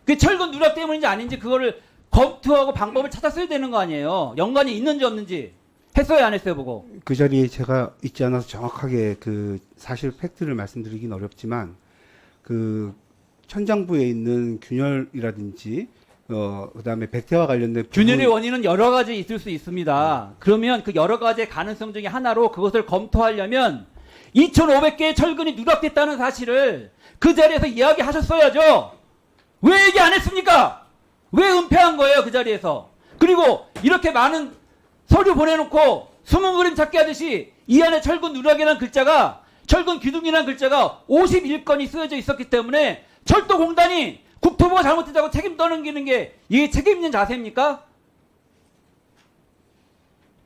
Speaker 9: 그 철근 누락 때문인지 아닌지 그거를 검토하고 방법을 찾았어야 되는 거 아니에요. 연관이 있는지 없는지 했어요, 안 했어요, 보고.
Speaker 10: 그 자리에 제가 있지 않아서 정확하게 그 사실 팩트를 말씀드리긴 어렵지만 그 천장부에 있는 균열이라든지 그다음에 백태와 관련된
Speaker 9: 균열의 원인은 여러 가지 있을 수 있습니다. 그러면 그 여러 가지의 가능성 중에 하나로 그것을 검토하려면 2,500개의 철근이 누락됐다는 사실을 그 자리에서 이야기하셨어야죠. 왜 얘기 안 했습니까? 왜 은폐한 거예요, 그 자리에서? 그리고 이렇게 많은 서류 보내놓고 숨은 그림 찾기 하듯이 이 안에 철근 누락이라는 글자가, 철근 기둥이라는 글자가 51건이 쓰여져 있었기 때문에 철도공단이 국토부가 잘못했다고 책임 떠넘기는 게 이게 책임 있는 자세입니까?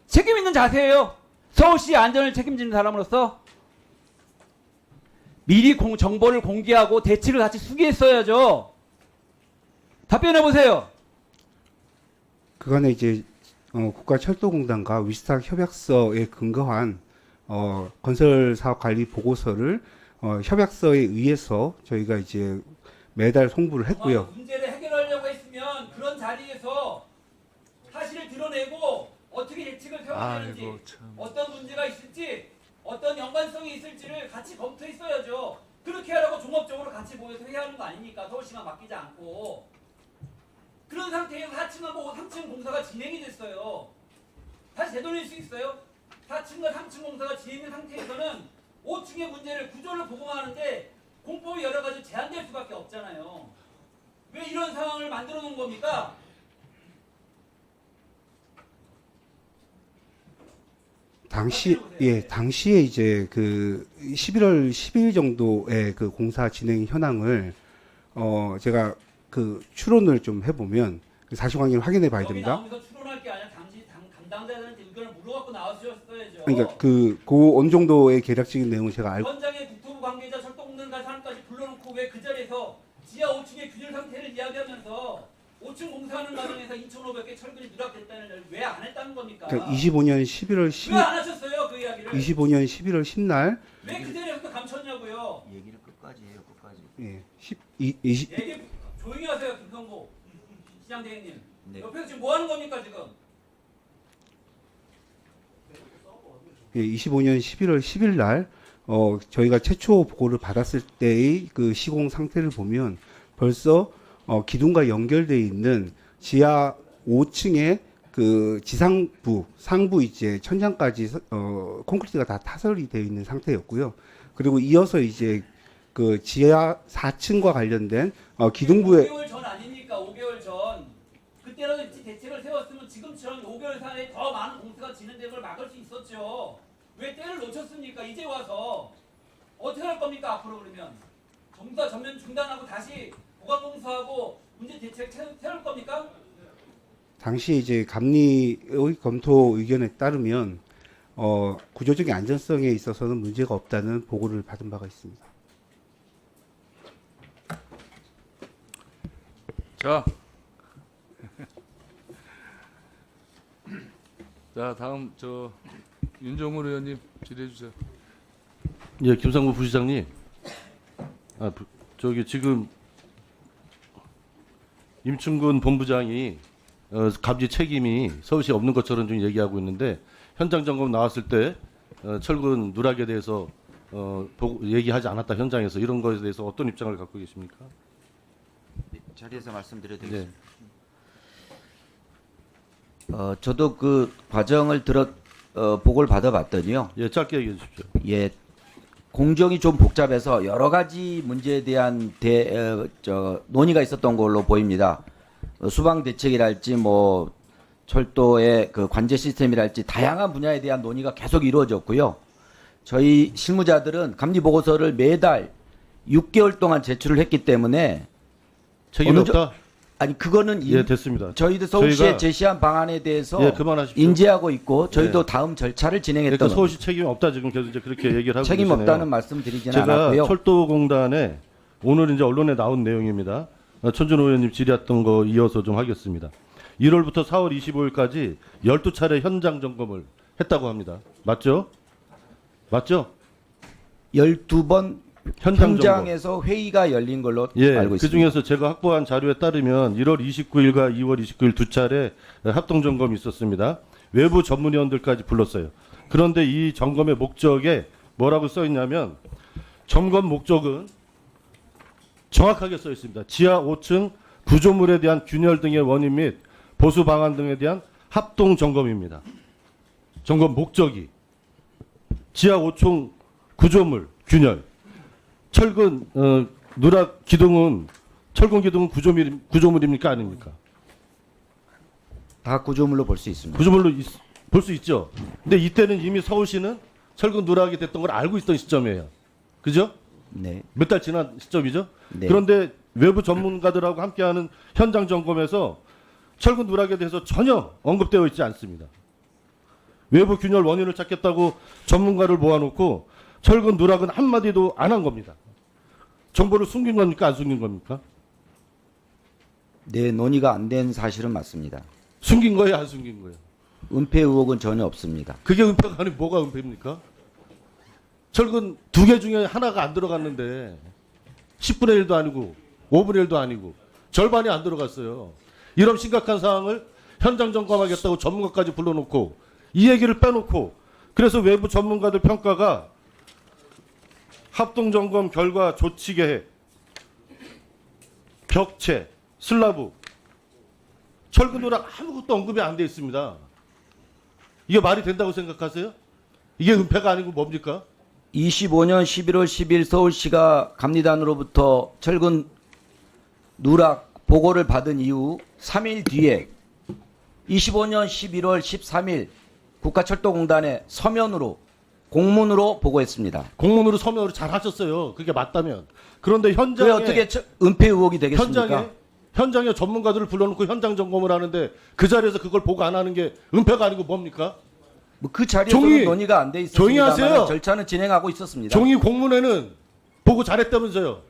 Speaker 9: 책임 있는 자세예요. 서울시 안전을 책임지는 사람으로서 미리 정보를 공개하고 대책을 같이 수기했어야죠. 답변해 보세요.
Speaker 10: 그간에 이제 국가철도공단과 위스탁 협약서에 근거한 건설 사업 관리 보고서를 협약서에 의해서 저희가 이제 매달 송부를 했고요.
Speaker 9: 문제를 해결하려고 했으면 그런 자리에서 사실을 드러내고 어떻게 대책을 세워야 되는지, 어떤 문제가 있을지, 어떤 연관성이 있을지를 같이 검토했어야죠. 그렇게 하라고 종합적으로 같이 모여서 회의하는 거 아닙니까? 서울시만 맡기지 않고. 그런 상태에서 4층하고 3층 공사가 진행이 됐어요. 다시 되돌릴 수 있어요? 4층과 3층 공사가 진행된 상태에서는 5층의 문제를 구조를 보고하는데 공법이 여러 가지 제한될 수밖에 없잖아요. 왜 이런 상황을 만들어 놓은 겁니까?
Speaker 10: 당시에 이제 그 11월 10일 정도의 그 공사 진행 현황을 제가 그 추론을 좀 해보면 사실관계를 확인해 봐야 됩니다.
Speaker 9: 나오면서 추론할 게 아니라 당시 담당자들한테 의견을 물어갖고 나왔었어야죠.
Speaker 10: 그러니까 그 어느 정도의 계략적인 내용을 제가 알고.
Speaker 9: 현장에 국토부 관계자, 철도공단과 사람까지 불러놓고 왜 그 자리에서 지하 5층의 균열 상태를 이야기하면서 5층 공사하는 과정에서 2,500개 철근이 누락됐다는 걸 왜 안 했다는 겁니까?
Speaker 10: 그러니까 25년 11월 10일.
Speaker 9: 왜 안 하셨어요, 그 이야기를?
Speaker 10: 25년 11월 10날.
Speaker 9: 왜 그 자리에서 감췄냐고요?
Speaker 8: 얘기를 끝까지 해요, 끝까지.
Speaker 10: 예,
Speaker 9: 얘기 조용히 하세요, 김성보 시장 대행님.
Speaker 8: 네.
Speaker 9: 옆에서 지금 뭐 하는 겁니까, 지금?
Speaker 10: 25년 11월 10일 날 저희가 최초 보고를 받았을 때의 그 시공 상태를 보면 벌써 기둥과 연결되어 있는 지하 5층의 그 지상부, 상부 이제 천장까지 콘크리트가 다 타설이 되어 있는 상태였고요. 그리고 이어서 이제 그 지하 4층과 관련된 기둥부에
Speaker 9: 5개월 전 아닙니까? 5개월 전. 그때라도 대책을 세웠으면 지금처럼 5개월 사이에 더 많은 공사가 진행되는 걸 막을 수 있었죠. 왜 때를 놓쳤습니까? 이제 와서. 어떻게 할 겁니까? 앞으로 그러면. 공사 전면 중단하고 다시 보강 공사하고 문제 대책 세울 겁니까?
Speaker 10: 당시 이제 감리의 검토 의견에 따르면 구조적인 안전성에 있어서는 문제가 없다는 보고를 받은 바가 있습니다.
Speaker 5: 자, 자 다음 윤종훈 의원님 질의해 주세요.
Speaker 3: 예, 김상구 부시장님. 지금 임충근 본부장이 감지 책임이 서울시에 없는 것처럼 좀 얘기하고 있는데
Speaker 11: 현장 점검 나왔을 때 철근 누락에 대해서 얘기하지 않았다 현장에서 이런 것에 대해서 어떤 입장을 갖고 계십니까?
Speaker 8: 자리에서
Speaker 11: 네.
Speaker 8: 말씀드려드리겠습니다. 저도 그 과정을 보고를 받아봤더니요.
Speaker 11: 예, 짧게 얘기해 주십시오.
Speaker 8: 예, 공정이 좀 복잡해서 여러 가지 문제에 대한 논의가 있었던 걸로 보입니다. 수방 대책이랄지 뭐 철도의 그 관제 시스템이랄지 다양한 분야에 대한 논의가 계속 이루어졌고요. 저희 실무자들은 감리 보고서를 매달 6개월 동안 제출을 했기 때문에
Speaker 11: 책임이
Speaker 8: 어느
Speaker 11: 없다?
Speaker 8: 아니 그거는
Speaker 11: 예, 됐습니다.
Speaker 8: 저희도 서울시에
Speaker 11: 저희가-
Speaker 8: 제시한 방안에 대해서
Speaker 11: 예, 그만하십시오.
Speaker 8: 인지하고 있고 저희도
Speaker 11: 예.
Speaker 8: 다음 절차를 진행했던
Speaker 11: 그러니까 서울시 책임이 없다 지금 계속 이제 그렇게 얘기를 하고
Speaker 8: 책임
Speaker 11: 계시네요.
Speaker 8: 없다는 말씀 드리지는
Speaker 11: 제가
Speaker 8: 않았고요.
Speaker 11: 철도공단에 오늘 이제 언론에 나온 내용입니다. 천준호 의원님 질의했던 거 이어서 좀 하겠습니다. 1월부터 4월 25일까지 12차례 현장 점검을 했다고 합니다. 맞죠? 맞죠?
Speaker 8: 12번
Speaker 11: 현장
Speaker 8: 현장에서 회의가 열린 걸로
Speaker 11: 예,
Speaker 8: 알고
Speaker 11: 그
Speaker 8: 있습니다.
Speaker 11: 중에서 제가 확보한 자료에 따르면 1월 29일과 2월 29일 두 차례 합동 점검이 있었습니다. 외부 전문위원들까지 불렀어요. 그런데 이 점검의 목적에 뭐라고 써 있냐면 점검 목적은 정확하게 써 있습니다. 지하 5층 구조물에 대한 균열 등의 원인 및 보수 방안 등에 대한 합동 점검입니다. 점검 목적이 지하 5층 구조물 균열 철근 누락 기둥은 철근 기둥은 구조물입니까 아닙니까?
Speaker 8: 다 구조물로 볼 수 있습니다.
Speaker 11: 구조물로 볼 수 있죠. 근데 이때는 이미 서울시는 철근 누락이 됐던 걸 알고 있던 시점이에요. 그죠?
Speaker 8: 네.
Speaker 11: 몇 달 지난 시점이죠.
Speaker 8: 네.
Speaker 11: 그런데 외부 전문가들하고 함께하는 현장 점검에서 철근 누락에 대해서 전혀 언급되어 있지 않습니다. 외부 균열 원인을 찾겠다고 전문가를 모아놓고 철근 누락은 한마디도 안 한 겁니다. 정보를 숨긴 겁니까? 안 숨긴 겁니까?
Speaker 8: 네, 논의가 안 된 사실은 맞습니다.
Speaker 11: 숨긴 거예요? 안 숨긴 거예요?
Speaker 8: 은폐 의혹은 전혀 없습니다.
Speaker 11: 그게 은폐가 아니고 뭐가 은폐입니까? 철근 2개 중에 하나가 안 들어갔는데 10분의 1도 아니고 5분의 1도 아니고 절반이 안 들어갔어요. 이런 심각한 상황을 현장 점검하겠다고 전문가까지 불러놓고 이 얘기를 빼놓고 그래서 외부 전문가들 평가가 합동점검 결과 조치계획, 벽체, 슬라브, 철근 누락 아무것도 언급이 안 돼 있습니다. 이게 말이 된다고 생각하세요? 이게 은폐가 아니고 뭡니까?
Speaker 8: 25년 11월 10일 서울시가 감리단으로부터 철근 누락 보고를 받은 이후 3일 뒤에 25년 11월 13일 국가철도공단에 서면으로 공문으로 보고했습니다.
Speaker 11: 공문으로 서면으로 잘 하셨어요. 그게 맞다면. 그런데 현장에
Speaker 8: 왜 어떻게 은폐 의혹이 되겠습니까?
Speaker 11: 현장에 전문가들을 불러놓고 현장 점검을 하는데 그 자리에서 그걸 보고 안 하는 게 은폐가 아니고 뭡니까?
Speaker 8: 뭐 그 자리에서는
Speaker 11: 종이-
Speaker 8: 논의가 안 돼
Speaker 11: 조용히
Speaker 8: 있었습니다만
Speaker 11: 하세요.
Speaker 8: 절차는 진행하고 있었습니다.
Speaker 11: 종이 공문에는 보고 잘했다면서요.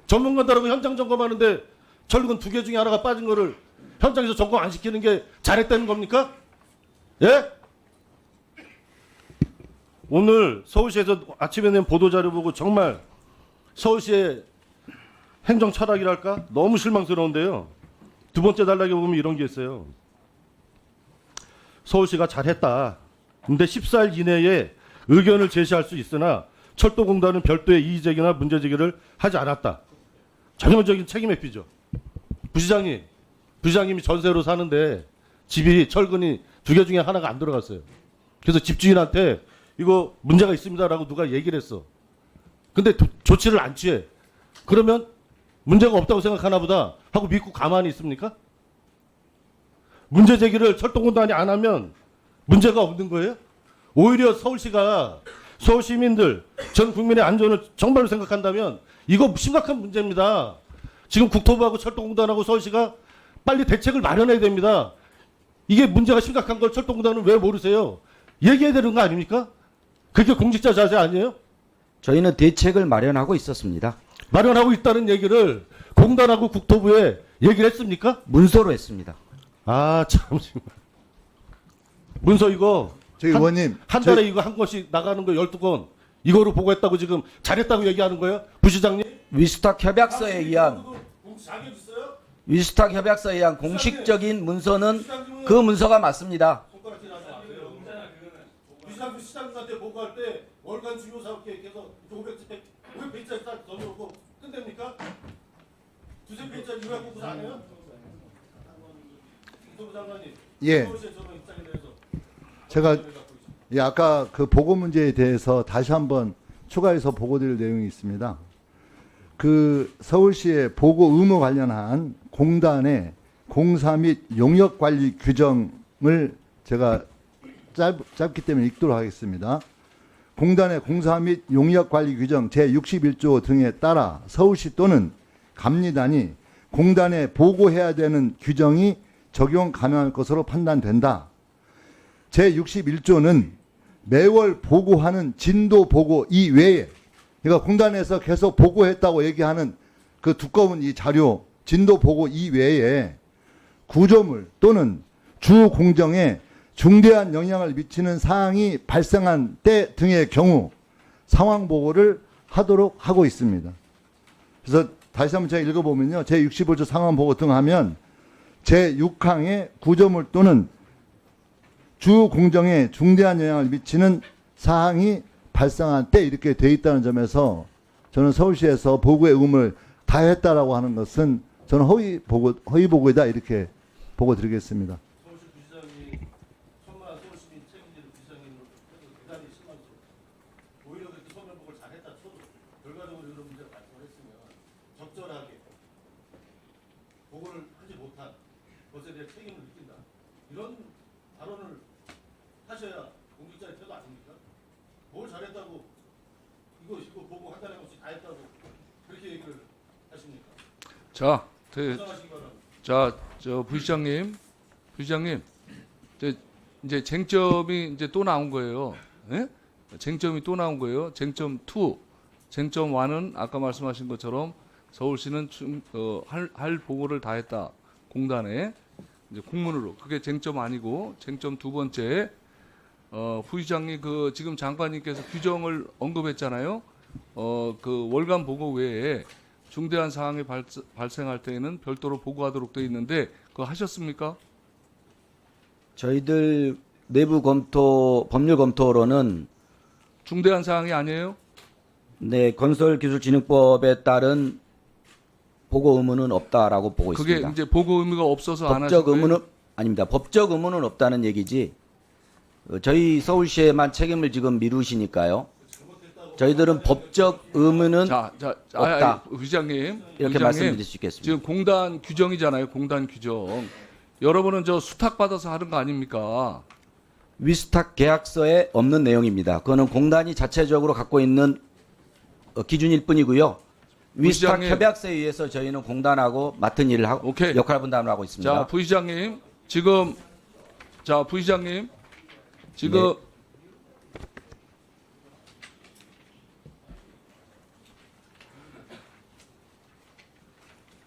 Speaker 11: 전문가들하고 현장 점검하는데 철근 2개 중에 하나가 빠진 거를 현장에서 점검 안 시키는 게 잘했다는 겁니까? 예? 오늘 서울시에서 아침에 낸 보도자료 보고 정말 서울시의 행정 철학이랄까? 너무 실망스러운데요. 두 번째 단락에 보면 이런 게 있어요. 서울시가 잘했다. 근데 14일 이내에 의견을 제시할 수 있으나 철도공단은 별도의 이의제기나 문제제기를 하지 않았다. 전형적인 책임 회피죠. 부시장님이 전세로 사는데 집이 철근이 2개 중에 하나가 안 들어갔어요. 그래서 집주인한테 이거 문제가 있습니다라고 누가 얘기를 했어. 근데 조치를 안 취해. 그러면 문제가 없다고 생각하나 보다 하고 믿고 가만히 있습니까? 문제 제기를 철도공단이 안 하면 문제가 없는 거예요? 오히려 서울시가 서울 시민들 전 국민의 안전을 정말로 생각한다면 이거 심각한 문제입니다. 지금 국토부하고 철도공단하고 서울시가 빨리 대책을 마련해야 됩니다. 이게 문제가 심각한 걸 철도공단은 왜 모르세요? 얘기해야 되는 거 아닙니까? 그게 공직자 자세 아니에요?
Speaker 8: 저희는 대책을 마련하고 있었습니다.
Speaker 11: 마련하고 있다는 얘기를 공단하고 국토부에 얘기를 했습니까?
Speaker 8: 문서로 했습니다.
Speaker 11: 아, 참. 문서 이거
Speaker 2: 저희 의원님
Speaker 11: 한 달에 이거 한 건씩 나가는 거 12건 이거로 보고했다고 지금 잘했다고 얘기하는 거예요? 부시장님?
Speaker 8: 위스탁 협약서에 의한 위스탁 협약서에 의한 공식적인 문서는 그 문서가 맞습니다.
Speaker 11: 시장님한테 보고할 때 월간 주요 사업 계획해서 500페이지짜리 딱 던져놓고 끝냅니까? 두세 페이지짜리 요약 공부 안 해요? 국토부 장관님.
Speaker 2: 예.
Speaker 11: 서울시의 저런 입장에 대해서
Speaker 2: 제가
Speaker 11: 어떤 생각을 갖고 계십니까?
Speaker 2: 예, 아까 그 보고 문제에 대해서 다시 한번 추가해서 보고드릴 내용이 있습니다. 그 서울시의 보고 의무 관련한 공단의 공사 및 용역 관리 규정을 제가 짧기 때문에 읽도록 하겠습니다. 공단의 공사 및 용역 관리 규정 제61조 등에 따라 서울시 또는 감리단이 공단에 보고해야 되는 규정이 적용 가능할 것으로 판단된다. 제61조는 매월 보고하는 진도 보고 이외에, 그러니까 공단에서 계속 보고했다고 얘기하는 그 두꺼운 이 자료 진도 보고 이외에 구조물 또는 주 공정에 중대한 영향을 미치는 사항이 발생한 때 등의 경우 상황 보고를 하도록 하고 있습니다. 그래서 다시 한번 제가 읽어보면요. 제65조 상황 보고 등 하면 제6항의 구조물 또는 주 공정에 중대한 영향을 미치는 사항이 발생한 때 이렇게 돼 있다는 점에서 저는 서울시에서 보고의 의무를 다했다라고 하는 것은 저는 허위 보고이다 이렇게 보고 드리겠습니다.
Speaker 11: 서울시 부시장이 천만 서울시민 책임지는 부시장님으로 해서 대단히 실망스럽다. 오히려 그렇게 서면 보고를 잘했다 쳐도 결과적으로 이런 문제가 발생을 했으면 적절하게 보고를 하지 못한 것에 대해 책임을 느낀다. 이런 발언을 하셔야 공직자의 태도 아닙니까? 뭘 잘했다고 이거 보고 한 달에 한 번씩 다 했다고 그렇게 얘기를 하십니까?
Speaker 5: 자,
Speaker 11: 부정하시기 바랍니다.
Speaker 5: 자, 저 부시장님, 이제 쟁점이 이제 또 나온 거예요. 예? 쟁점이 또 나온 거예요. 쟁점 2, 쟁점 1은 아까 말씀하신 것처럼 서울시는 할 보고를 다 했다. 공단에 이제 공문으로. 그게 쟁점 아니고 쟁점 두 번째. 부시장이 그 지금 장관님께서 규정을 언급했잖아요. 그 월간 보고 외에 중대한 사항이 발생할 때에는 별도로 보고하도록 되어 있는데 그거 하셨습니까?
Speaker 8: 저희들 내부 검토 법률 검토로는
Speaker 5: 중대한 사항이 아니에요?
Speaker 8: 네, 건설기술진흥법에 따른 보고 의무는 없다라고 보고
Speaker 5: 그게
Speaker 8: 있습니다.
Speaker 5: 이제 보고 의무가 없어서 안 하신
Speaker 8: 법적
Speaker 5: 거예요?
Speaker 8: 의무는 아닙니다. 법적 의무는 없다는 얘기지. 저희 서울시에만 책임을 지금 미루시니까요. 저희들은 법적 의무는 없다.
Speaker 5: 부시장님
Speaker 8: 이렇게 말씀드릴 수 있겠습니다.
Speaker 5: 지금 공단 규정이잖아요. 공단 규정. 여러분은 저 수탁 받아서 하는 거 아닙니까?
Speaker 8: 위스탁 계약서에 없는 내용입니다. 그거는 공단이 자체적으로 갖고 있는 기준일 뿐이고요. 위스탁
Speaker 5: 부시장님.
Speaker 8: 협약서에 의해서 저희는 공단하고 맡은 일을 하고
Speaker 5: 오케이.
Speaker 8: 역할 분담을 하고 있습니다.
Speaker 5: 자, 부시장님 지금 부시장님 지금
Speaker 8: 네.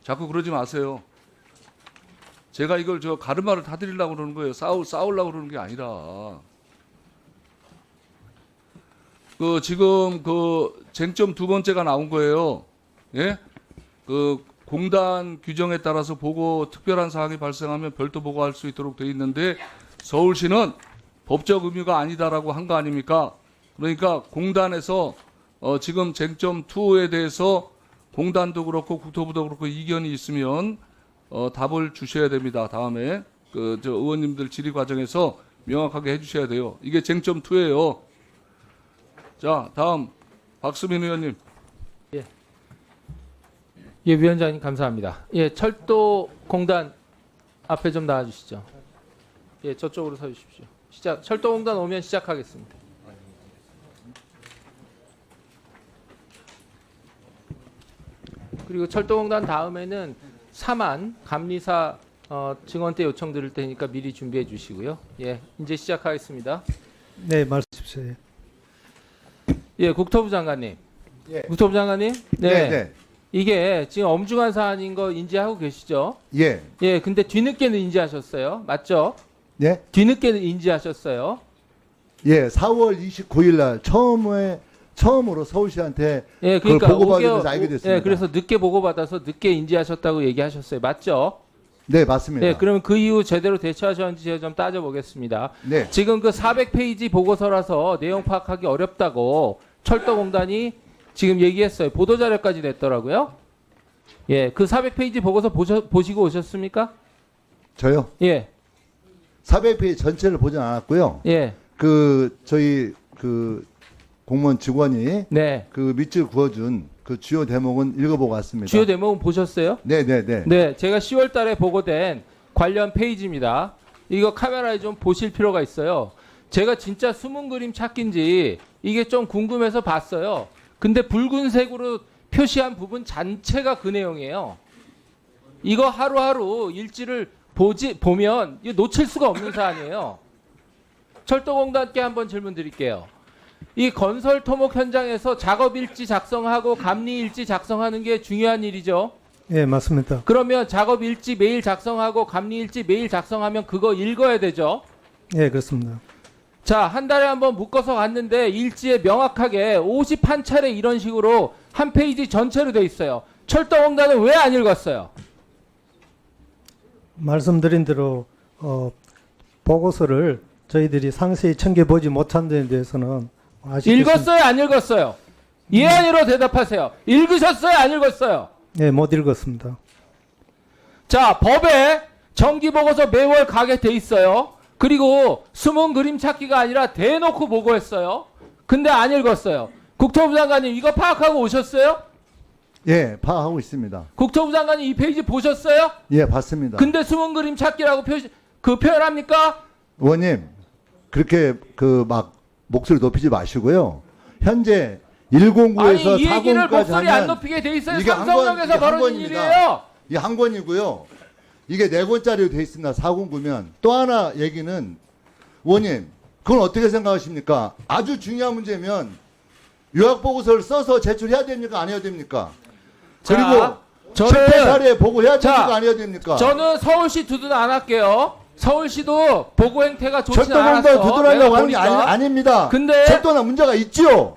Speaker 5: 자꾸 그러지 마세요. 제가 이걸 저 가르마를 타드리려고 그러는 거예요. 싸우려고 그러는 게 아니라. 그 지금 그 쟁점 두 번째가 나온 거예요. 예? 그 공단 규정에 따라서 보고 특별한 사항이 발생하면 별도 보고할 수 있도록 돼 있는데 서울시는 법적 의무가 아니다라고 한 거 아닙니까? 그러니까 공단에서 지금 쟁점 2에 대해서 공단도 그렇고 국토부도 그렇고 이견이 있으면 답을 주셔야 됩니다. 다음에 그 저 의원님들 질의 과정에서 명확하게 해주셔야 돼요. 이게 쟁점 2예요. 자, 다음 박수민 의원님.
Speaker 1: 예, 위원장님 감사합니다. 예, 철도 공단 앞에 좀 나와 주시죠. 예, 저쪽으로 서 주십시오. 철도 공단 오면 시작하겠습니다. 그리고 철도 공단 다음에는 사만 감리사 증언대 요청 드릴 테니까 미리 준비해 주시고요. 예, 이제 시작하겠습니다.
Speaker 7: 네, 말씀 주십시오.
Speaker 1: 예, 국토부 장관님.
Speaker 2: 예.
Speaker 1: 국토부 장관님.
Speaker 2: 네, 네.
Speaker 1: 이게 지금 엄중한 사안인 거 인지하고 계시죠?
Speaker 2: 예.
Speaker 1: 예, 근데 뒤늦게는 인지하셨어요. 맞죠?
Speaker 2: 예.
Speaker 1: 뒤늦게는 인지하셨어요.
Speaker 2: 예, 4월 29일 날 처음으로 서울시한테
Speaker 1: 예,
Speaker 2: 그걸
Speaker 1: 그러니까
Speaker 2: 보고받으면서 알게 됐습니다.
Speaker 1: 예, 그래서 늦게 보고받아서 늦게 인지하셨다고 얘기하셨어요. 맞죠?
Speaker 2: 네, 맞습니다.
Speaker 1: 네, 그러면 그 이후 제대로 대처하셨는지 제가 좀 따져보겠습니다.
Speaker 2: 네.
Speaker 1: 지금 그 400페이지 보고서라서 내용 파악하기 어렵다고 철도공단이 지금 얘기했어요. 보도자료까지 냈더라고요. 예, 그 400페이지 보고서 보시고 오셨습니까?
Speaker 2: 저요?
Speaker 1: 예,
Speaker 2: 400페이지 전체를 보진 않았고요.
Speaker 1: 예,
Speaker 2: 저희 공무원 직원이
Speaker 1: 네.
Speaker 2: 그 밑줄 그어준 그 주요 대목은 읽어보고 왔습니다.
Speaker 1: 주요 대목은 보셨어요?
Speaker 2: 네네네.
Speaker 1: 네, 제가 10월 달에 보고된 관련 페이지입니다. 이거 카메라에 좀 보실 필요가 있어요. 제가 진짜 숨은 그림 찾기인지 이게 좀 궁금해서 봤어요. 근데 붉은색으로 표시한 부분 전체가 그 내용이에요. 이거 하루하루 일지를 보면 이거 놓칠 수가 없는 사안이에요. 철도공단께 한번 질문 드릴게요. 이 건설 토목 현장에서 작업 일지 작성하고 감리 일지 작성하는 게 중요한 일이죠.
Speaker 7: 예, 맞습니다.
Speaker 1: 그러면 작업 일지 매일 작성하고 감리 일지 매일 작성하면 그거 읽어야 되죠.
Speaker 7: 예, 그렇습니다.
Speaker 1: 자, 한 달에 한번 묶어서 갔는데 일지에 명확하게 51차례 이런 식으로 한 페이지 전체로 돼 있어요. 철도공단은 왜 안 읽었어요?
Speaker 7: 말씀드린 대로 보고서를 저희들이 상세히 챙겨보지 못한 데 대해서는
Speaker 1: 읽었어요, 안 읽었어요? 예, 아니로 대답하세요. 읽으셨어요, 안 읽었어요?
Speaker 7: 예, 못 읽었습니다.
Speaker 1: 자, 법에 정기보고서 매월 가게 돼 있어요. 그리고 숨은 그림 찾기가 아니라 대놓고 보고했어요. 근데 안 읽었어요. 국토부 장관님 이거 파악하고 오셨어요?
Speaker 2: 예, 파악하고 있습니다.
Speaker 1: 국토부 장관님 이 페이지 보셨어요?
Speaker 2: 예, 봤습니다.
Speaker 1: 근데 숨은 그림 찾기라고 표현합니까?
Speaker 2: 의원님, 그렇게 막 목소리 높이지 마시고요. 현재 109에서
Speaker 1: 아니 이 얘기를
Speaker 2: 409까지
Speaker 1: 목소리 안
Speaker 2: 하면
Speaker 1: 높이게 돼 있어요.
Speaker 2: 이게
Speaker 1: 삼성역에서 벌어진 일이에요.
Speaker 2: 이게 한 권이고요. 이게 4권짜리로 돼 있습니다. 409면. 또 하나 얘기는 의원님, 그건 어떻게 생각하십니까? 아주 중요한 문제면 요약보고서를 써서 제출해야 됩니까? 안 해야 됩니까?
Speaker 1: 자,
Speaker 2: 그리고
Speaker 1: 저는-
Speaker 2: 실패 사례 보고해야
Speaker 1: 자,
Speaker 2: 됩니까? 안 해야 됩니까?
Speaker 1: 저는 서울시 두둔 안 할게요. 서울시도 보고 행태가 좋지
Speaker 2: 철도공단
Speaker 1: 않았어.
Speaker 2: 두드러려고 하는 게
Speaker 1: 내가
Speaker 2: 아닙니다.
Speaker 1: 근데
Speaker 2: 철도나 문제가 있죠.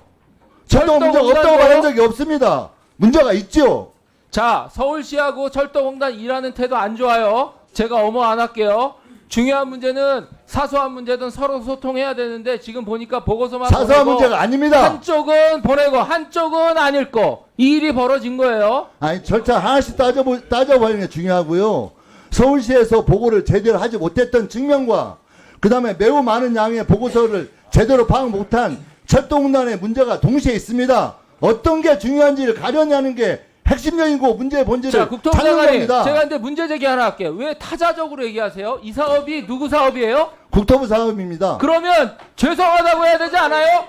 Speaker 2: 철도 문제가 없다고
Speaker 1: 철도공단도-
Speaker 2: 말한 적이 없습니다. 문제가 있죠.
Speaker 1: 자, 서울시하고 철도공단 일하는 태도 안 좋아요. 제가 어머 안 할게요. 중요한 문제는 사소한 문제든 서로 소통해야 되는데 지금 보니까 보고서만
Speaker 2: 사소한
Speaker 1: 보내고
Speaker 2: 문제가 아닙니다.
Speaker 1: 한쪽은 보내고 한쪽은 안 읽고 이 일이 벌어진 거예요.
Speaker 2: 아니 절차 하나씩 따져보는 게 중요하고요. 서울시에서 보고를 제대로 하지 못했던 측면과 그 다음에 매우 많은 양의 보고서를 제대로 파악 못한 철도공단의 문제가 동시에 있습니다. 어떤 게 중요한지를 가려냐는 게 핵심적이고 문제의 본질을
Speaker 1: 자, 국토부
Speaker 2: 찾는
Speaker 1: 장관님,
Speaker 2: 겁니다.
Speaker 1: 제가 근데 문제 제기 하나 할게요. 왜 타자적으로 얘기하세요? 이 사업이 누구 사업이에요?
Speaker 2: 국토부 사업입니다.
Speaker 1: 그러면 죄송하다고 해야 되지 않아요?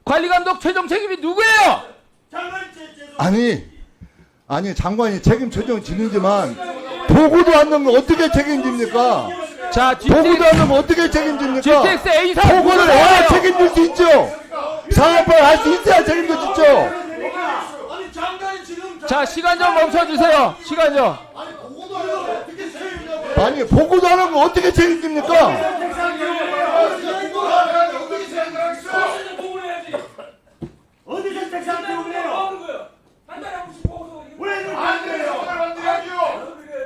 Speaker 1: 관리 감독 최종 책임이 누구예요?
Speaker 2: 아니 장관이 책임 최종 지는지만 보고도 안 넣으면 어떻게 책임집니까?
Speaker 1: 자,
Speaker 2: 보고도 안 넣으면 어떻게 책임집니까?
Speaker 1: GTX A 사업
Speaker 2: 보고를
Speaker 1: 누구예요?
Speaker 2: 해야 책임질 수 있죠. 사업을 할 수 있어야 책임질 수 있죠.
Speaker 1: 자, 시간 좀 멈춰주세요. 시간 좀.
Speaker 2: 아니 보고도 안 하면 어떻게 책임집니까?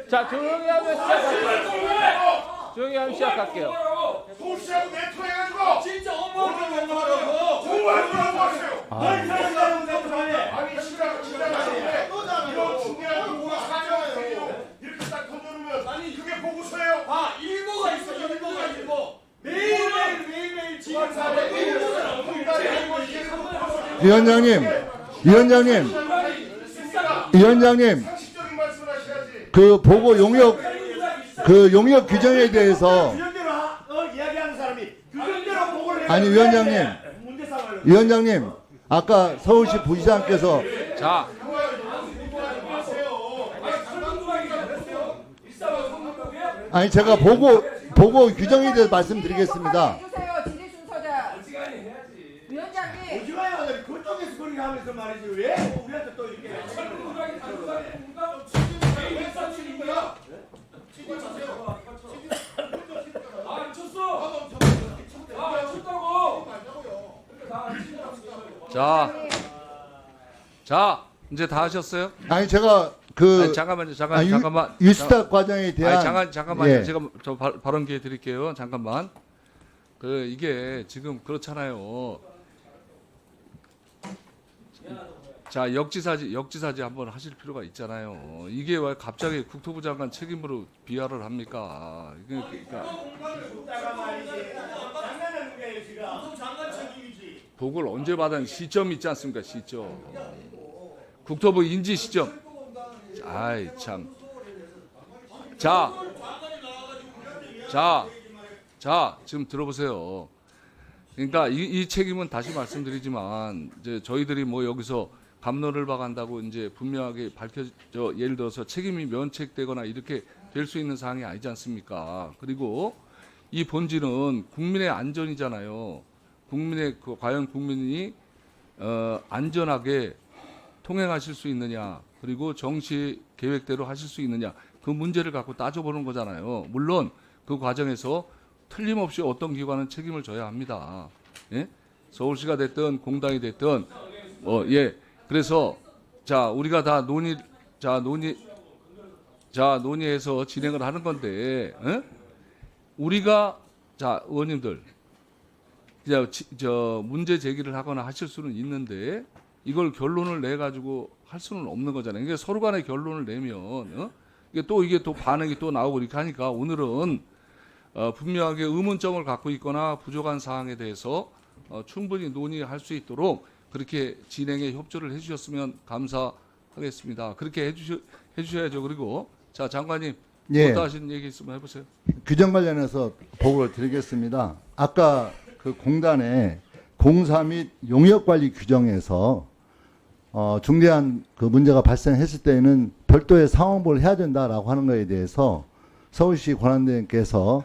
Speaker 1: 자, 조용히 하면 시작할게요. 조용히 하면 시작할게요.
Speaker 12: 서울시하고 네트워크 해가지고 진짜 업무를 공부하라고 공부할 거라고 하세요. 아니 시간하는데 이런 중요한 공부가 하잖아요. 이렇게 딱 던져놓으면 아니 그게 보고서예요. 아 일보가 있어. 일보 매일매일 지금 사례
Speaker 2: 위원장님
Speaker 12: 상식적인 말씀을 하셔야지.
Speaker 2: 그 보고 용역 규정에 대해서
Speaker 12: 이야기하는 사람이 규정대로 보고를 해야
Speaker 2: 아니 위원장님 아까 서울시 부시장께서
Speaker 1: 자,
Speaker 2: 아니 제가 보고 규정에 대해서 말씀드리겠습니다.
Speaker 12: 위원장님 그쪽에서 그렇게 하면서 말이지 왜 우리한테 또 이렇게
Speaker 5: 자, 이제 다 하셨어요?
Speaker 2: 아니 제가 그
Speaker 5: 아니, 잠깐만.
Speaker 2: 유스탁 과정에 대한
Speaker 5: 잠깐만요.
Speaker 2: 예.
Speaker 5: 제가 발언 기회 드릴게요. 잠깐만. 이게 지금 그렇잖아요. 자, 역지사지 한번 하실 필요가 있잖아요. 이게 왜 갑자기 국토부 장관 책임으로 비하를 합니까? 그러니까 보고를 언제 받은 시점 있지 않습니까? 시점. 국토부 인지 시점. 아이 참. 자, 지금 들어보세요. 그러니까 이 책임은 다시 말씀드리지만 이제 저희들이 뭐 여기서 감론을 박한다고 이제 분명하게 밝혀져 예를 들어서 책임이 면책되거나 이렇게 될 수 있는 사항이 아니지 않습니까? 그리고 이 본질은 국민의 안전이잖아요. 과연 국민이 안전하게 통행하실 수 있느냐, 그리고 정시 계획대로 하실 수 있느냐, 그 문제를 갖고 따져보는 거잖아요. 물론 그 과정에서 틀림없이 어떤 기관은 책임을 져야 합니다. 예? 서울시가 됐든 공단이 됐든 예. 그래서 자 우리가 다 논의해서 진행을 하는 건데 우리가 자 의원님들 저 문제 제기를 하거나 하실 수는 있는데 이걸 결론을 내 가지고 할 수는 없는 거잖아요. 그러니까 서로 간에 결론을 내면 이게 또 반응이 또 나오고 이렇게 하니까 오늘은 분명하게 의문점을 갖고 있거나 부족한 사항에 대해서 충분히 논의할 수 있도록 그렇게 진행에 협조를 해주셨으면 감사하겠습니다. 그렇게 해주셔야죠. 그리고 자 장관님
Speaker 2: 예.
Speaker 5: 또 하신 얘기 있으면 해보세요.
Speaker 2: 규정 관련해서 보고를 드리겠습니다. 아까 그 공단의 공사 및 용역 관리 규정에서 중대한 그 문제가 발생했을 때에는 별도의 상황보를 해야 된다라고 하는 것에 대해서 서울시 권한대행께서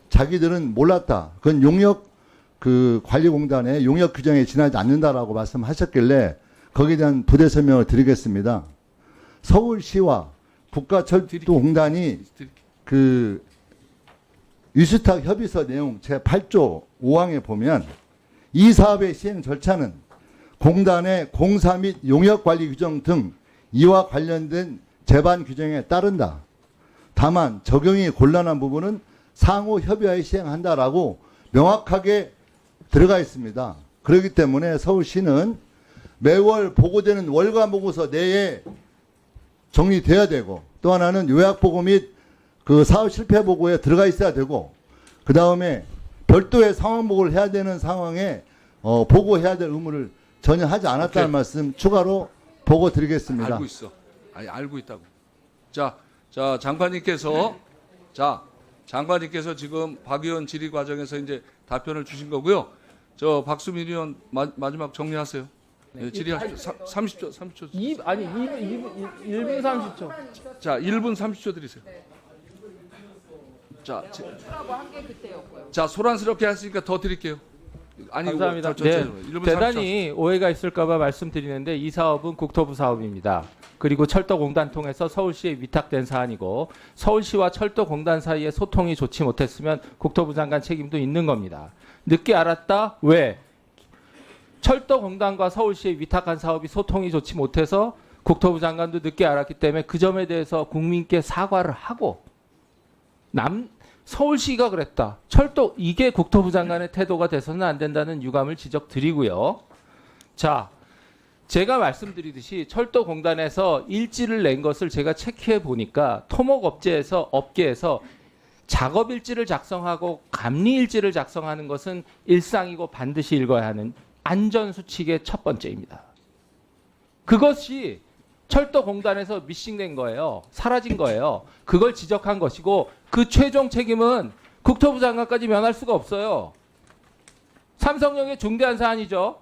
Speaker 2: 자기들은 몰랐다. 그건 용역 그 관리공단의 용역 규정에 지나지 않는다라고 말씀하셨길래 거기에 대한 부대 설명을 드리겠습니다. 서울시와 국가철도공단이 그 유스탁 협의서 내용 제8조 5항에 보면 이 사업의 시행 절차는 공단의 공사 및 용역 관리 규정 등 이와 관련된 제반 규정에 따른다. 다만 적용이 곤란한 부분은 상호 협의하에 시행한다라고 명확하게 들어가 있습니다. 그렇기 때문에 서울시는 매월 보고되는 월간 보고서 내에 정리돼야 되고 또 하나는 요약 보고 및 그 사업 실패 보고에 들어가 있어야 되고 그 다음에 별도의 상황 보고를 해야 되는 상황에 보고해야 될 의무를 전혀 하지 않았다는 말씀 추가로 보고 드리겠습니다.
Speaker 5: 알고 있어. 아니 알고 있다고. 자 장관님께서 지금 박 의원 질의 과정에서 이제 답변을 주신 거고요. 저 박수민 의원 마지막 정리하세요. 네, 질의하십시오. 30초.
Speaker 1: 1분 30초.
Speaker 5: 자, 1분 30초 드리세요. 자, 소란스럽게 하시니까 더 드릴게요. 아니,
Speaker 1: 감사합니다.
Speaker 5: 네,
Speaker 1: 대단히 오해가 있을까봐 말씀드리는데 이 사업은 국토부 사업입니다. 그리고 철도공단 통해서 서울시에 위탁된 사안이고 서울시와 철도공단 사이에 소통이 좋지 못했으면 국토부 장관 책임도 있는 겁니다. 늦게 알았다? 왜? 철도공단과 서울시에 위탁한 사업이 소통이 좋지 못해서 국토부 장관도 늦게 알았기 때문에 그 점에 대해서 국민께 사과를 하고 서울시가 그랬다. 이게 국토부 장관의 태도가 돼서는 안 된다는 유감을 지적드리고요. 자, 제가 말씀드리듯이 철도공단에서 일지를 낸 것을 제가 체크해 보니까 토목업계에서 작업 일지를 작성하고 감리 일지를 작성하는 것은 일상이고 반드시 읽어야 하는 안전수칙의 첫 번째입니다. 그것이 철도공단에서 미싱된 거예요. 사라진 거예요. 그걸 지적한 것이고 그 최종 책임은 국토부 장관까지 면할 수가 없어요. 삼성역의 중대한 사안이죠.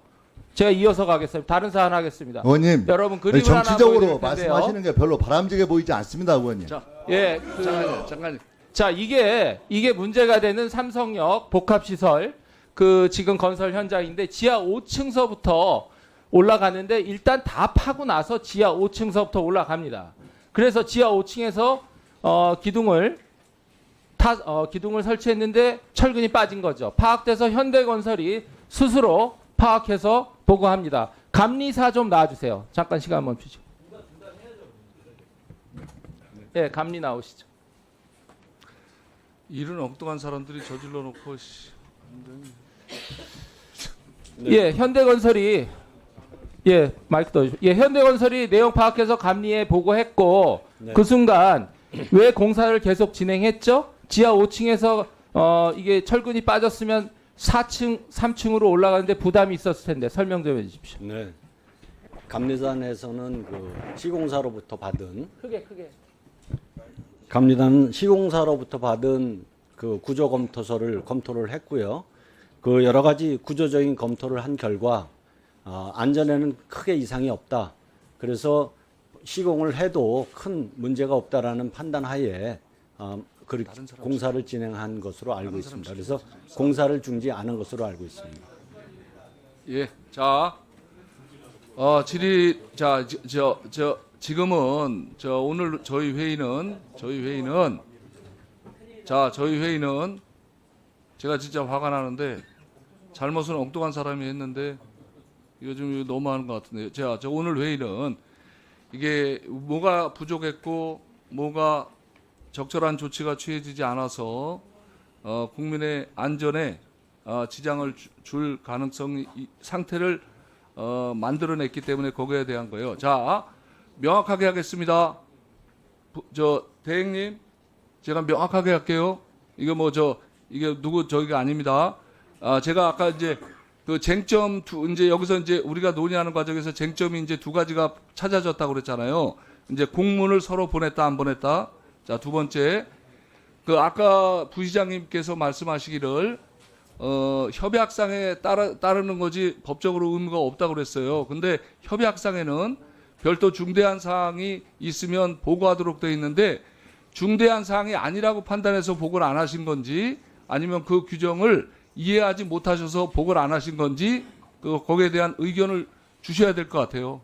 Speaker 1: 제가 이어서 가겠습니다. 다른 사안 하겠습니다.
Speaker 2: 의원님,
Speaker 1: 여러분 그림을
Speaker 2: 정치적으로
Speaker 1: 하나 보여드릴
Speaker 2: 말씀하시는 게 별로 바람직해 보이지 않습니다, 의원님.
Speaker 5: 자,
Speaker 1: 예,
Speaker 5: 잠깐만요.
Speaker 1: 자, 이게 문제가 되는 삼성역 복합시설 지금 건설 현장인데 지하 5층서부터 올라가는데 일단 다 파고 나서 지하 5층서부터 올라갑니다. 그래서 지하 5층에서 기둥을 설치했는데 철근이 빠진 거죠. 파악돼서 현대건설이 스스로 파악해서 보고합니다. 감리사 좀 놔주세요. 잠깐 시간 멈추죠. 예, 감리 나오시죠.
Speaker 5: 이런 엉뚱한 사람들이 저질러 놓고 씨.
Speaker 1: 예, 현대건설이 예, 마이크 넣어주시죠. 예, 현대건설이 내용 파악해서 감리에 보고했고 그 순간 왜 공사를 계속 진행했죠? 지하 5층에서 이게 철근이 빠졌으면 4층, 3층으로 올라가는데 부담이 있었을 텐데 설명 좀 해주십시오.
Speaker 13: 네. 감리단에서는 그 시공사로부터 받은
Speaker 1: 크게.
Speaker 13: 감리단은 시공사로부터 받은 그 구조 검토서를 검토를 했고요. 그 여러 가지 구조적인 검토를 한 결과 안전에는 크게 이상이 없다. 그래서 시공을 해도 큰 문제가 없다라는 판단하에 공사를 진행한 것으로 알고 있습니다. 그래서 공사를 중지 않은 것으로 알고 있습니다.
Speaker 5: 예, 자, 지금은 오늘 저희 회의는 제가 진짜 화가 나는데 잘못은 엉뚱한 사람이 했는데 이거 좀 너무하는 것 같은데. 자, 오늘 회의는 이게 뭐가 부족했고 뭐가 적절한 조치가 취해지지 않아서 국민의 안전에 지장을 줄 가능성 상태를 만들어냈기 때문에 거기에 대한 거예요. 자, 명확하게 하겠습니다. 대행님, 제가 명확하게 할게요. 이게 이게 저희가 아닙니다. 제가 아까 이제 그 쟁점 이제 여기서 이제 우리가 논의하는 과정에서 쟁점이 이제 두 가지가 찾아졌다고 그랬잖아요. 이제 공문을 서로 보냈다 안 보냈다. 자, 두 번째, 그 아까 부시장님께서 말씀하시기를 협약상에 따르는 거지 법적으로 의무가 없다고 그랬어요. 근데 협약상에는 별도 중대한 사항이 있으면 보고하도록 되어 있는데 중대한 사항이 아니라고 판단해서 보고를 안 하신 건지 아니면 그 규정을 이해하지 못하셔서 보고를 안 하신 건지 거기에 대한 의견을 주셔야 될 것 같아요.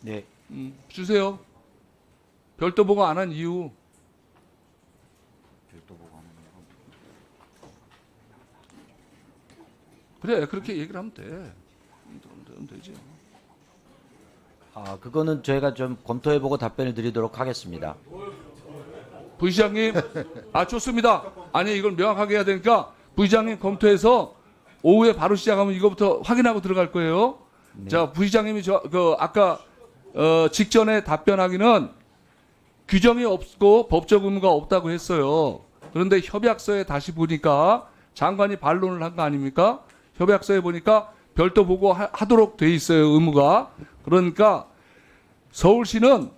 Speaker 8: 네.
Speaker 5: 주세요. 별도 보고 안 한 이유. 그래, 그렇게 얘기를 하면 돼. 그럼 되지.
Speaker 8: 그거는 저희가 좀 검토해보고 답변을 드리도록 하겠습니다.
Speaker 5: 부시장님, 좋습니다. 아니, 이걸 명확하게 해야 되니까 부시장님 검토해서 오후에 바로 시작하면 이거부터 확인하고 들어갈 거예요.
Speaker 8: 네.
Speaker 5: 자, 부시장님이 아까 직전에 답변하기는 규정이 없고 법적 의무가 없다고 했어요. 그런데 협약서에 다시 보니까 장관이 반론을 한 거 아닙니까? 협약서에 보니까 별도 보고 하도록 돼 있어요, 의무가. 그러니까 서울시는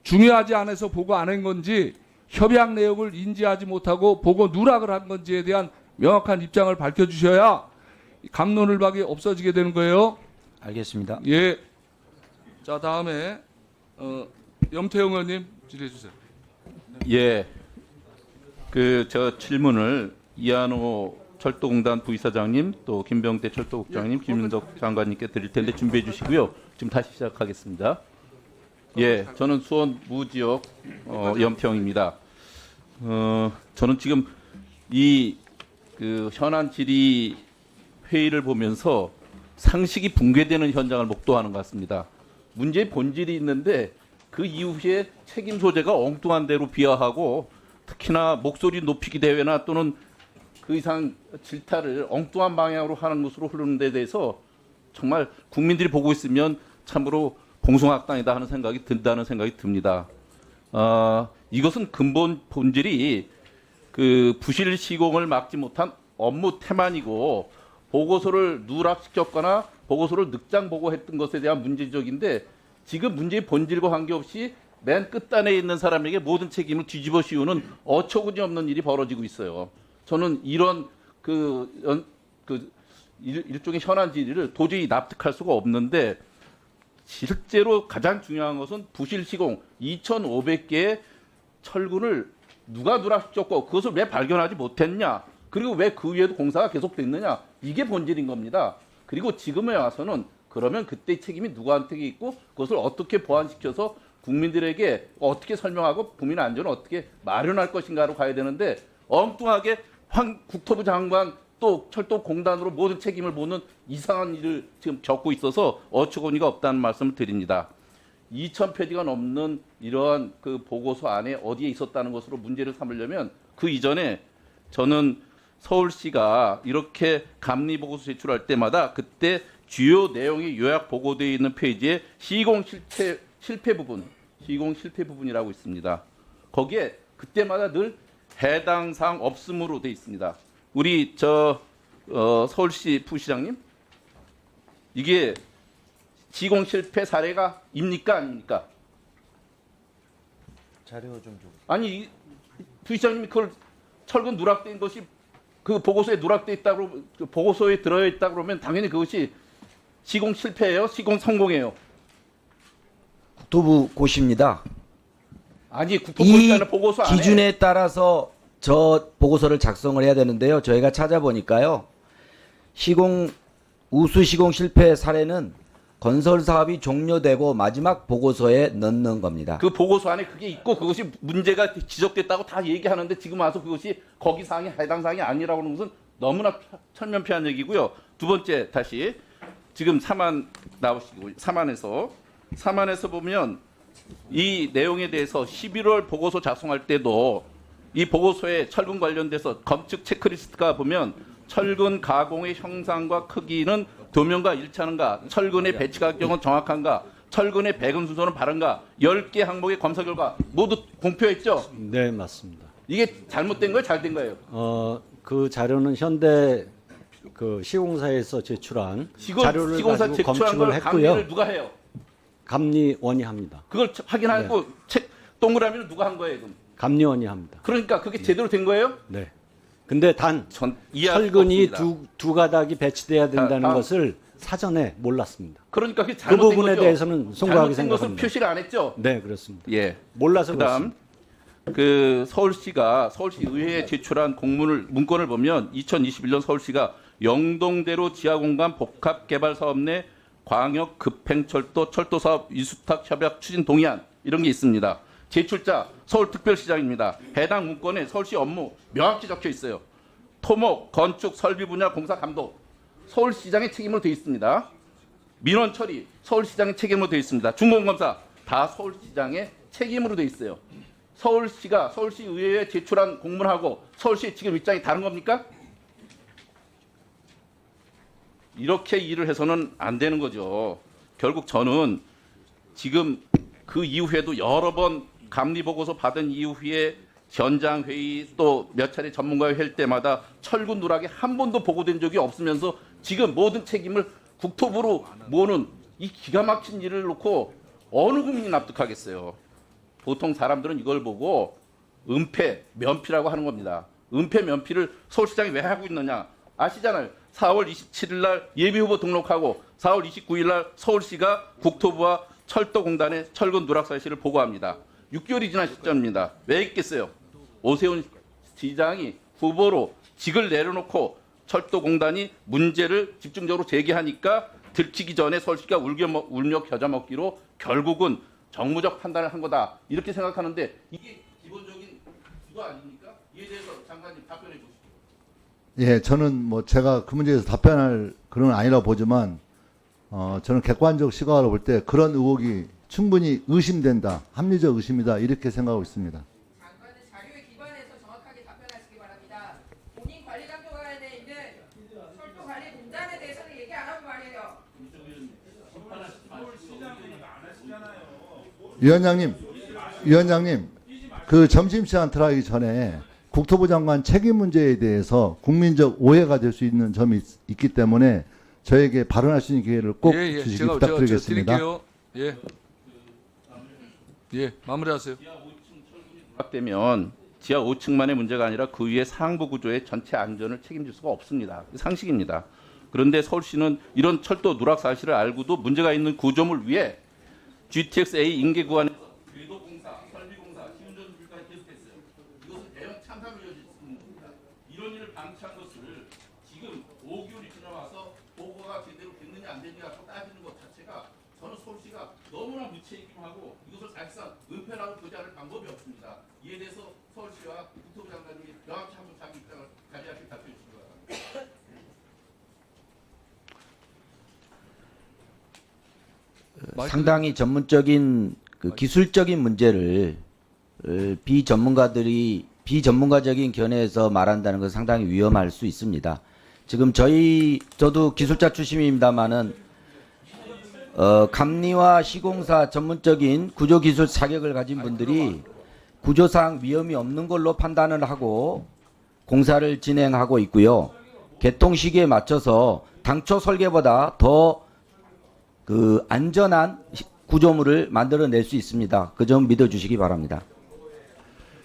Speaker 5: 중요하지 않아서 보고 안 한 건지 협약 내용을 인지하지 못하고 보고 누락을 한 건지에 대한 명확한 입장을 밝혀주셔야 갑론을박이 없어지게 되는 거예요.
Speaker 8: 알겠습니다.
Speaker 5: 예. 자, 다음에 염태영 의원님 질의해 주세요.
Speaker 14: 예. 저 질문을 이한호 철도공단 부이사장님 또 김병대 철도국장님, 김윤덕 장관님께 드릴 텐데 준비해 주시고요. 지금 다시 시작하겠습니다. 예, 저는 수원 무지역 염태영입니다. 저는 지금 이 현안 질의 회의를 보면서 상식이 붕괴되는 현장을 목도하는 것 같습니다. 문제의 본질이 있는데 그 이후에 책임 소재가 엉뚱한 대로 비하하고 특히나 목소리 높이기 대회나 또는 그 이상 질타를 엉뚱한 방향으로 하는 것으로 흐르는 데 대해서 정말 국민들이 보고 있으면 참으로 봉숭아학당이다 하는 생각이 든다는 생각이 듭니다. 이것은 근본 본질이 부실 시공을 막지 못한 업무 태만이고 보고서를 누락시켰거나 보고서를 늑장 보고했던 것에 대한 문제적인데 지금 문제의 본질과 관계없이 맨 끝단에 있는 사람에게 모든 책임을 뒤집어 씌우는 어처구니 없는 일이 벌어지고 있어요. 저는 이런 일종의 현안 질의를 도저히 납득할 수가 없는데 실제로 가장 중요한 것은 부실 시공 2,500개의 철근을 누가 누락시켰고 그것을 왜 발견하지 못했냐, 그리고 왜 그 위에도 공사가 계속됐느냐, 이게 본질인 겁니다. 그리고 지금에 와서는 그러면 그때 책임이 누구한테 있고 그것을 어떻게 보완시켜서 국민들에게 어떻게 설명하고 국민 안전을 어떻게 마련할 것인가로 가야 되는데 엉뚱하게 국토부 장관 또 철도공단으로 모든 책임을 묻는 이상한 일을 지금 겪고 있어서 어처구니가 없다는 말씀을 드립니다. 2,000페이지가 넘는 이러한 그 보고서 안에 어디에 있었다는 것으로 문제를 삼으려면 그 이전에 저는 서울시가 이렇게 감리 보고서 제출할 때마다 그때 주요 내용이 요약 보고되어 있는 페이지에 시공 실패 부분이라고 있습니다. 거기에 그때마다 늘 해당 사항 없음으로 되어 있습니다. 우리 서울시 부시장님, 이게 시공 실패 사례가 입니까 아닙니까?
Speaker 8: 자료 좀 줘.
Speaker 14: 아니 부시장님이 그걸 철근 누락된 것이 그 보고서에 누락돼 있다고 그 보고서에 들어 있다 그러면 당연히 그것이 시공 실패예요, 시공 성공이에요.
Speaker 8: 국토부 고시입니다.
Speaker 14: 아니 국토부는 보고서 안에
Speaker 8: 기준에 따라서 저 보고서를 작성을 해야 되는데요. 저희가 찾아보니까요. 우수 시공 실패 사례는 건설 사업이 종료되고 마지막 보고서에 넣는 겁니다.
Speaker 14: 그 보고서 안에 그게 있고 그것이 문제가 지적됐다고 다 얘기하는데 지금 와서 그것이 거기 사항이 해당 사항이 아니라고 하는 것은 너무나 철면피한 얘기고요. 두 번째 다시 지금 사만 나오시고 사만에서 보면 이 내용에 대해서 11월 보고서 작성할 때도 이 보고서에 철근 관련돼서 검측 체크리스트가 보면 철근 가공의 형상과 크기는 도면과 일치하는가, 철근의 배치 가격은 정확한가, 철근의 배근 순서는 바른가, 10개 항목의 검사 결과 모두 공표했죠?
Speaker 13: 네, 맞습니다.
Speaker 14: 이게 잘못된 거예요, 잘된 거예요?
Speaker 13: 그 자료는 현대 그 시공사에서 제출한 자료를
Speaker 14: 시공사
Speaker 13: 가지고
Speaker 14: 제출한
Speaker 13: 검증을
Speaker 14: 걸
Speaker 13: 했고요.
Speaker 14: 감리를 누가 해요?
Speaker 13: 감리원이 합니다.
Speaker 14: 그걸 확인하고 동그라미는 누가 한 거예요, 그럼?
Speaker 13: 감리원이 합니다.
Speaker 14: 그러니까 그게 제대로 된 거예요?
Speaker 13: 네. 근데 단
Speaker 14: 전 이해할 수가
Speaker 13: 철근이
Speaker 14: 없습니다.
Speaker 13: 두 가닥이 배치돼야 된다는
Speaker 14: 다음.
Speaker 13: 것을 사전에 몰랐습니다.
Speaker 14: 그러니까 그게
Speaker 13: 그
Speaker 14: 잘못된
Speaker 13: 부분에
Speaker 14: 거죠?
Speaker 13: 대해서는 송구하게
Speaker 14: 잘못된 것을
Speaker 13: 생각합니다.
Speaker 14: 표시를 안 했죠?
Speaker 13: 네, 그렇습니다.
Speaker 14: 예.
Speaker 13: 몰라서
Speaker 14: 그다음
Speaker 13: 그렇습니다.
Speaker 14: 그 서울시 의회에 제출한 문건을 보면 2021년 서울시가 영동대로 지하공간 복합개발 사업 내 광역 급행철도 철도 사업 위수탁 협약 추진 동의안 이런 게 있습니다. 제출자 서울특별시장입니다. 해당 문건에 서울시 업무 명확히 적혀 있어요. 토목, 건축, 설비 분야 공사 감독 서울시장의 책임으로 되어 있습니다. 민원 처리 서울시장의 책임으로 되어 있습니다. 준공검사 다 서울시장의 책임으로 되어 있어요. 서울시가 서울시 의회에 제출한 공문하고 서울시 지금 입장이 다른 겁니까? 이렇게 일을 해서는 안 되는 거죠. 결국 저는 지금 그 이후에도 여러 번 감리보고서 받은 이후에 현장회의 또 몇 차례 전문가회 할 때마다 철근 누락이 한 번도 보고된 적이 없으면서 지금 모든 책임을 국토부로 모는 이 기가 막힌 일을 놓고 어느 국민이 납득하겠어요. 보통 사람들은 이걸 보고 은폐, 면피라고 하는 겁니다. 은폐, 면피를 서울시장이 왜 하고 있느냐 아시잖아요. 4월 27일 날 예비후보 등록하고 4월 29일 날 서울시가 국토부와 철도공단의 철근 누락 사실을 보고합니다. 6개월이 지난 시점입니다. 왜 있겠어요? 오세훈 시장이 후보로 직을 내려놓고 철도공단이 문제를 집중적으로 제기하니까 들키기 전에 서울시가 울며 겨자 먹기로 결국은 정무적 판단을 한 거다. 이렇게 생각하는데 이게 기본적인 주거 아닙니까? 이에 대해서 장관님 답변해 주시죠.
Speaker 2: 예, 저는 뭐 제가 그 문제에서 답변할 그런 건 아니라고 보지만 저는 객관적 시각으로 볼 때 그런 의혹이 충분히 의심된다. 합리적 의심이다. 이렇게 생각하고 있습니다.
Speaker 15: 장관은 자료에 기반해서 정확하게 답변하시기 바랍니다. 본인 관리감독관에 있는 철도관리 공단에 대해서는 얘기 안 하고 말이에요.
Speaker 2: 위원장님, 그 점심시간 들어가기 전에 국토부 장관 책임 문제에 대해서 국민적 오해가 될 수 있는 점이 있기 때문에 저에게 발언할 수 있는 기회를 꼭 주시기
Speaker 5: 제가
Speaker 2: 부탁드리겠습니다.
Speaker 5: 드릴게요. 예, 마무리하세요.
Speaker 14: 되면 지하 5층만의 문제가 아니라 그 위에 상부 구조의 전체 안전을 책임질 수가 없습니다. 상식입니다. 그런데 서울시는 이런 철도 누락 사실을 알고도 문제가 있는 구조물 위에 GTX-A 인계 구간에서 궤도 공사, 설비 공사, 시운전 준비까지 계속했어요. 이것은 대형 참사로 이어질 수 있는 겁니다. 이런 일을 방치한 것을 지금 5개월이 지나와서 보고가 제대로 됐느냐 안 됐느냐 따지는 것 자체가 저는 서울시가 너무나 무책임하고 이것을 사실상 은폐라고 보지 않을 방법이 없습니다. 이에 대해서 서울시와 국토부 장관님이 명확히 한번 자기 입장을 가져야실 답변해 주시기 바랍니다.
Speaker 8: 상당히 전문적인 그 기술적인 문제를 비전문가적인 견해에서 말한다는 것은 상당히 위험할 수 있습니다. 지금 저도 기술자 출신입니다만은 감리와 시공사 전문적인 구조기술 자격을 가진 분들이 구조상 위험이 없는 걸로 판단을 하고 공사를 진행하고 있고요. 개통 시기에 맞춰서 당초 설계보다 더 그 안전한 구조물을 만들어낼 수 있습니다. 그 점 믿어주시기 바랍니다.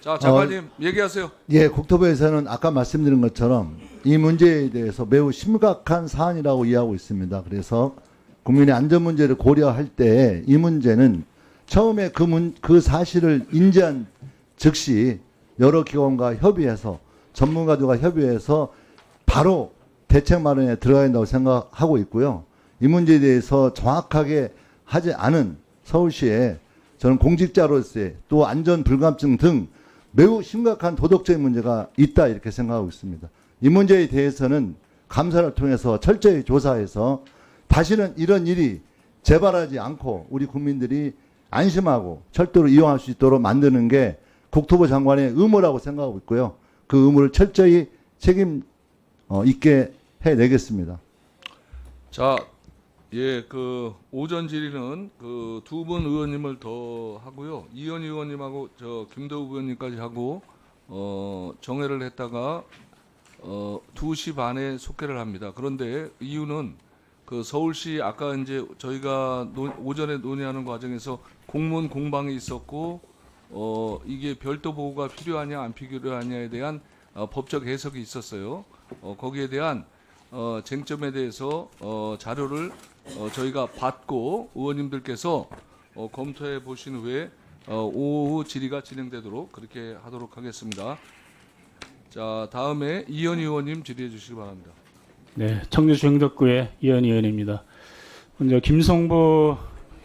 Speaker 5: 자, 장관님 얘기하세요.
Speaker 2: 예, 국토부에서는 아까 말씀드린 것처럼 이 문제에 대해서 매우 심각한 사안이라고 이해하고 있습니다. 그래서 국민의 안전 문제를 고려할 때 이 문제는 처음에 그 사실을 인지한 즉시 여러 기관과 협의해서 전문가들과 협의해서 바로 대책 마련에 들어가야 된다고 생각하고 있고요. 이 문제에 대해서 정확하게 하지 않은 서울시에 저는 공직자로서의 또 안전 불감증 등 매우 심각한 도덕적인 문제가 있다 이렇게 생각하고 있습니다. 이 문제에 대해서는 감사를 통해서 철저히 조사해서 다시는 이런 일이 재발하지 않고 우리 국민들이 안심하고 철도를 이용할 수 있도록 만드는 게 국토부 장관의 의무라고 생각하고 있고요. 그 의무를 철저히 책임 있게 해내겠습니다.
Speaker 5: 자, 예, 그 오전 질의는 그 두 분 의원님을 더 하고요. 이현 의원님하고 저 김도우 의원님까지 하고 정회를 했다가 2시 반에 속회를 합니다. 그런데 이유는 그 서울시 아까 이제 저희가 오전에 논의하는 과정에서 공문 공방이 있었고 이게 별도 보고가 필요하냐 안 필요하냐에 대한 법적 해석이 있었어요. 거기에 대한 쟁점에 대해서 자료를 저희가 받고 의원님들께서 검토해 보신 후에 오후 질의가 진행되도록 그렇게 하도록 하겠습니다. 자, 다음에 이현 의원님 질의해 주시기 바랍니다.
Speaker 16: 네, 청주 중덕구의 이현 의원입니다. 먼저 김성보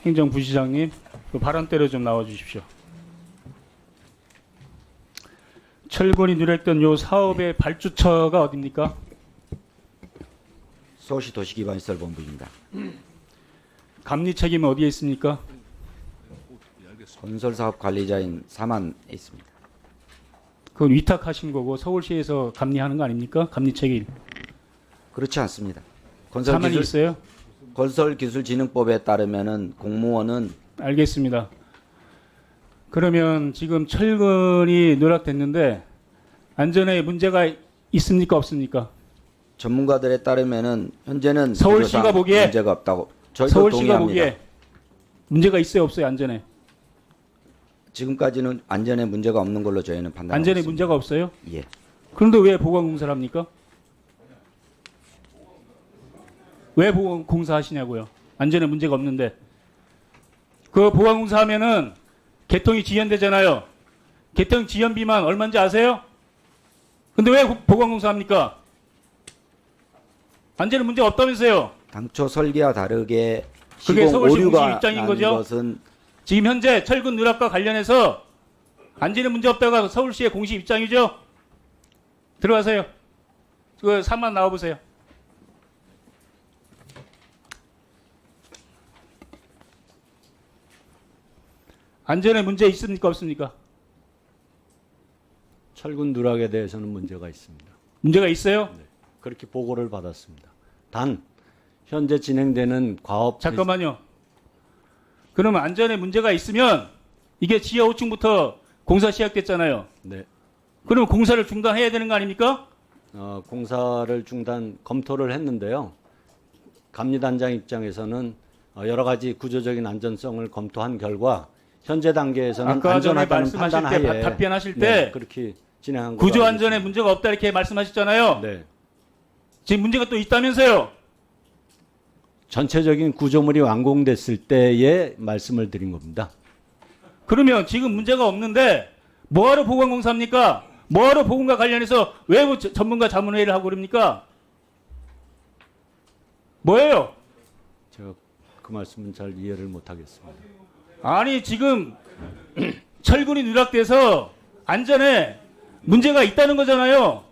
Speaker 16: 행정부시장님 그 발언대로 좀 나와 주십시오. 철근이 누락된 요 사업의 발주처가 어디입니까?
Speaker 8: 서울시 도시기반시설본부입니다.
Speaker 16: 감리 책임은 어디에 있습니까?
Speaker 8: 건설사업 관리자인 사만에 있습니다.
Speaker 16: 그건 위탁하신 거고 서울시에서 감리하는 거 아닙니까? 감리 책임.
Speaker 8: 그렇지 않습니다.
Speaker 16: 사만이 있어요?
Speaker 8: 건설기술진흥법에 따르면은 공무원은
Speaker 16: 알겠습니다. 그러면 지금 철근이 누락됐는데 안전에 문제가 있습니까 없습니까?
Speaker 8: 전문가들에 따르면은 현재는
Speaker 16: 서울시가 보기에
Speaker 8: 문제가 없다고 저희도
Speaker 16: 서울시가
Speaker 8: 동의합니다.
Speaker 16: 보기에 문제가 있어요 없어요 안전에?
Speaker 8: 지금까지는 안전에 문제가 없는 걸로 저희는 판단하고
Speaker 16: 안전에
Speaker 8: 있습니다.
Speaker 16: 문제가 없어요?
Speaker 8: 예.
Speaker 16: 그런데 왜 보강공사를 합니까? 왜 보강공사 하시냐고요? 안전에 문제가 없는데. 그 보강공사 하면은 개통이 지연되잖아요. 개통 지연비만 얼마인지 아세요? 근데 왜 보강공사 합니까? 안전에 문제가 없다면서요?
Speaker 8: 당초 설계와 다르게
Speaker 16: 그게
Speaker 8: 시공
Speaker 16: 서울시
Speaker 8: 오류가
Speaker 16: 공식 입장인
Speaker 8: 나는
Speaker 16: 거죠?
Speaker 8: 것은
Speaker 16: 지금 현재 철근 누락과 관련해서 안전에 문제 없다가 서울시의 공식 입장이죠? 들어가세요. 그 3만 나와보세요. 안전에 문제 있습니까 없습니까?
Speaker 13: 철근 누락에 대해서는 문제가 있습니다.
Speaker 16: 문제가 있어요?
Speaker 13: 네, 그렇게 보고를 받았습니다. 단 현재 진행되는 과업
Speaker 16: 잠깐만요. 그러면 안전에 문제가 있으면 이게 지하 5층부터 공사 시작됐잖아요.
Speaker 13: 네.
Speaker 16: 그럼 공사를 중단해야 되는 거 아닙니까?
Speaker 13: 공사를 검토를 했는데요. 감리단장 입장에서는 여러 가지 구조적인 안전성을 검토한 결과 현재 단계에서는
Speaker 16: 아까 전에
Speaker 13: 안전하다는 판단
Speaker 16: 말씀하실 때
Speaker 13: 하에
Speaker 16: 답변하실 때
Speaker 13: 네, 그렇게 진행한
Speaker 16: 구조
Speaker 13: 걸로
Speaker 16: 안전에 문제가 없다 이렇게 말씀하셨잖아요.
Speaker 13: 네.
Speaker 16: 지금 문제가 또 있다면서요.
Speaker 13: 전체적인 구조물이 완공됐을 때의 말씀을 드린 겁니다.
Speaker 16: 그러면 지금 문제가 없는데 뭐하러 보건공사입니까? 뭐하러 보건과 관련해서 왜 전문가 자문회의를 하고 그럽니까? 뭐예요?
Speaker 13: 제가 그 말씀은 잘 이해를 못하겠습니다.
Speaker 16: 아니 지금 철근이 누락돼서 안전에 문제가 있다는 거잖아요.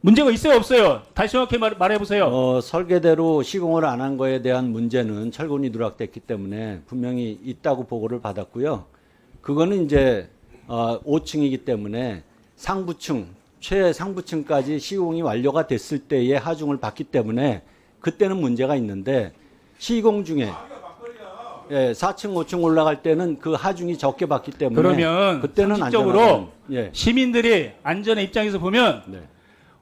Speaker 16: 문제가 있어요, 없어요? 다시 정확히 말해 보세요.
Speaker 13: 설계대로 시공을 안 한 거에 대한 문제는 철근이 누락됐기 때문에 분명히 있다고 보고를 받았고요. 그거는 이제 5층이기 때문에 상부층, 최상부층까지 시공이 완료가 됐을 때의 하중을 받기 때문에 그때는 문제가 있는데 시공 중에 4층, 5층 올라갈 때는 그 하중이 적게 받기 때문에
Speaker 16: 그러면
Speaker 13: 그때는
Speaker 16: 상식적으로
Speaker 13: 안전하다는, 예.
Speaker 16: 시민들이 안전의 입장에서 보면
Speaker 13: 네.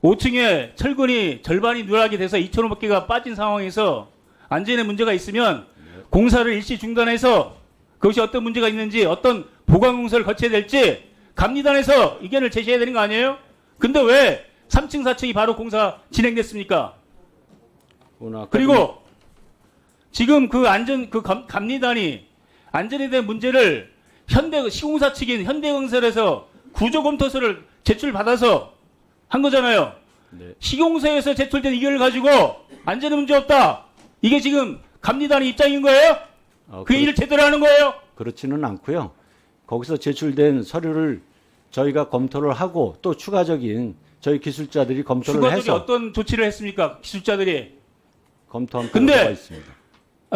Speaker 16: 5층에 철근이 절반이 누락이 돼서 2,500개가 빠진 상황에서 안전에 문제가 있으면 공사를 일시 중단해서 그것이 어떤 문제가 있는지 어떤 보강 공사를 거쳐야 될지 감리단에서 의견을 제시해야 되는 거 아니에요? 근데 왜 3층, 4층이 바로 공사 진행됐습니까? 그리고 지금 그 감리단이 안전에 대한 문제를 시공사 측인 현대건설에서 구조검토서를 제출받아서 한 거잖아요.
Speaker 13: 네.
Speaker 16: 시공사에서 제출된 의견을 가지고 안전에 문제 없다. 이게 지금 감리단의 입장인 거예요? 그 일을 제대로 하는 거예요?
Speaker 13: 그렇지는 않고요. 거기서 제출된 서류를 저희가 검토를 하고 또 추가적인 저희 기술자들이 검토를
Speaker 16: 추가적인
Speaker 13: 해서
Speaker 16: 어떤 조치를 했습니까? 기술자들이.
Speaker 13: 검토한
Speaker 16: 근데
Speaker 13: 결과가 있습니다.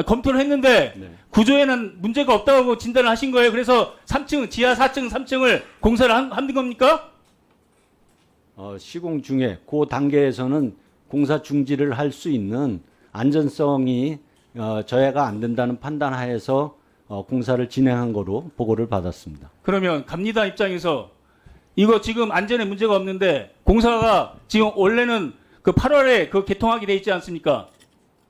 Speaker 16: 검토를 했는데
Speaker 13: 네.
Speaker 16: 구조에는 문제가 없다고 진단을 하신 거예요. 그래서 3층, 지하 4층, 3층을 공사를 한 겁니까?
Speaker 13: 시공 중에 그 단계에서는 공사 중지를 할 수 있는 안전성이 저해가 안 된다는 판단하에서 공사를 진행한 거로 보고를 받았습니다.
Speaker 16: 그러면 감리단 입장에서 이거 지금 안전에 문제가 없는데 공사가 지금 원래는 그 8월에 그 개통하게 돼 있지 않습니까?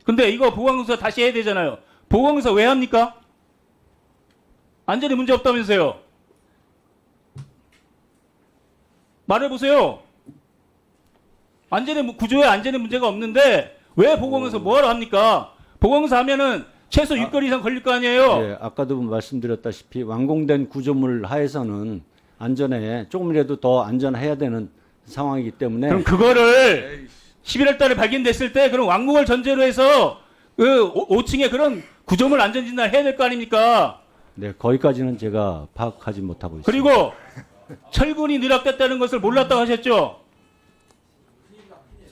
Speaker 16: 근데 이거 보강공사 다시 해야 되잖아요. 보강공사 왜 합니까? 안전에 문제 없다면서요. 말해보세요. 구조에 안전에 문제가 없는데 왜 보강공사 뭐하러 합니까? 보강공사 하면은 최소 6개월 이상 걸릴 거 아니에요.
Speaker 13: 예, 아까도 말씀드렸다시피 완공된 구조물 하에서는 안전에 조금이라도 더 안전해야 되는 상황이기 때문에
Speaker 16: 그럼 그거를 11월 달에 발견됐을 때 그럼 완공을 전제로 해서 그 5층에 그런 구조물 안전진단을 해야 될 거 아닙니까?
Speaker 13: 네, 거기까지는 제가 파악하지 못하고 있습니다.
Speaker 16: 그리고 철근이 누락됐다는 것을 몰랐다고 하셨죠?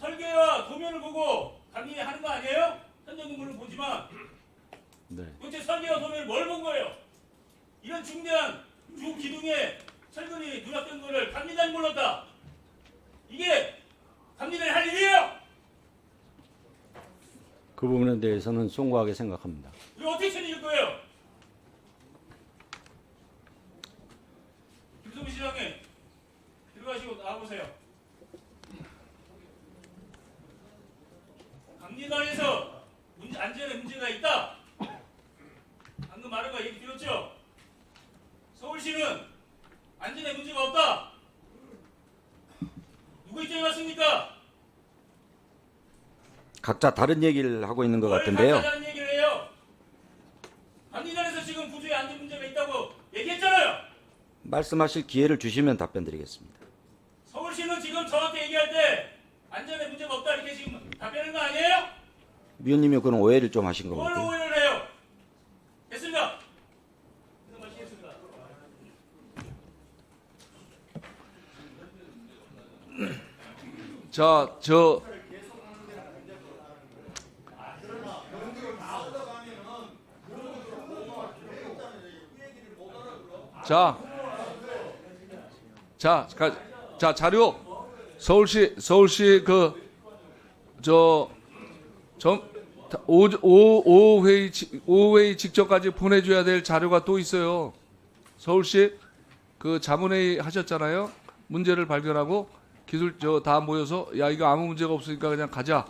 Speaker 16: 설계와 도면을 보고 감리하는 거 아니에요? 현장 근무를 보지만
Speaker 13: 네.
Speaker 16: 도대체 설계와 도면을 뭘 본 거예요? 이런 중대한 주 기둥에 철근이 누락된 거를 감리단이 몰랐다. 이게 감리단이 할 일이에요?
Speaker 13: 그 부분에 대해서는 송구하게 생각합니다.
Speaker 16: 이거 어떻게 책임질 거예요? 김성민 시장님 들어가시고 나와보세요. 감리단에서 안전에 문제가 있다. 방금 말한 거 얘기 들었죠? 서울시는 안전에 문제가 없다. 누구 입장이 맞습니까?
Speaker 8: 각자 다른 얘기를 하고 있는 것 같은데요.
Speaker 16: 다른 얘기를 해요. 감리단에서 지금 구조에 안전 문제가 있다고 얘기했잖아요.
Speaker 8: 말씀하실 기회를 주시면 답변드리겠습니다.
Speaker 16: 서울시는 지금 정확히 얘기할 때 안전에 문제가 없다 이렇게 지금 답변하는 거 아니에요?
Speaker 8: 위원님이 그런 오해를 좀 하신 것
Speaker 16: 뭘
Speaker 8: 같고요.
Speaker 16: 오해를 해요? 됐습니다. 마치겠습니다.
Speaker 5: 자, 자, 자료 서울시 오후 회의 직전까지 보내줘야 될 자료가 또 있어요. 서울시 그 자문회의 하셨잖아요. 문제를 발견하고 기술 다 모여서 야 이거 아무 문제가 없으니까 그냥 가자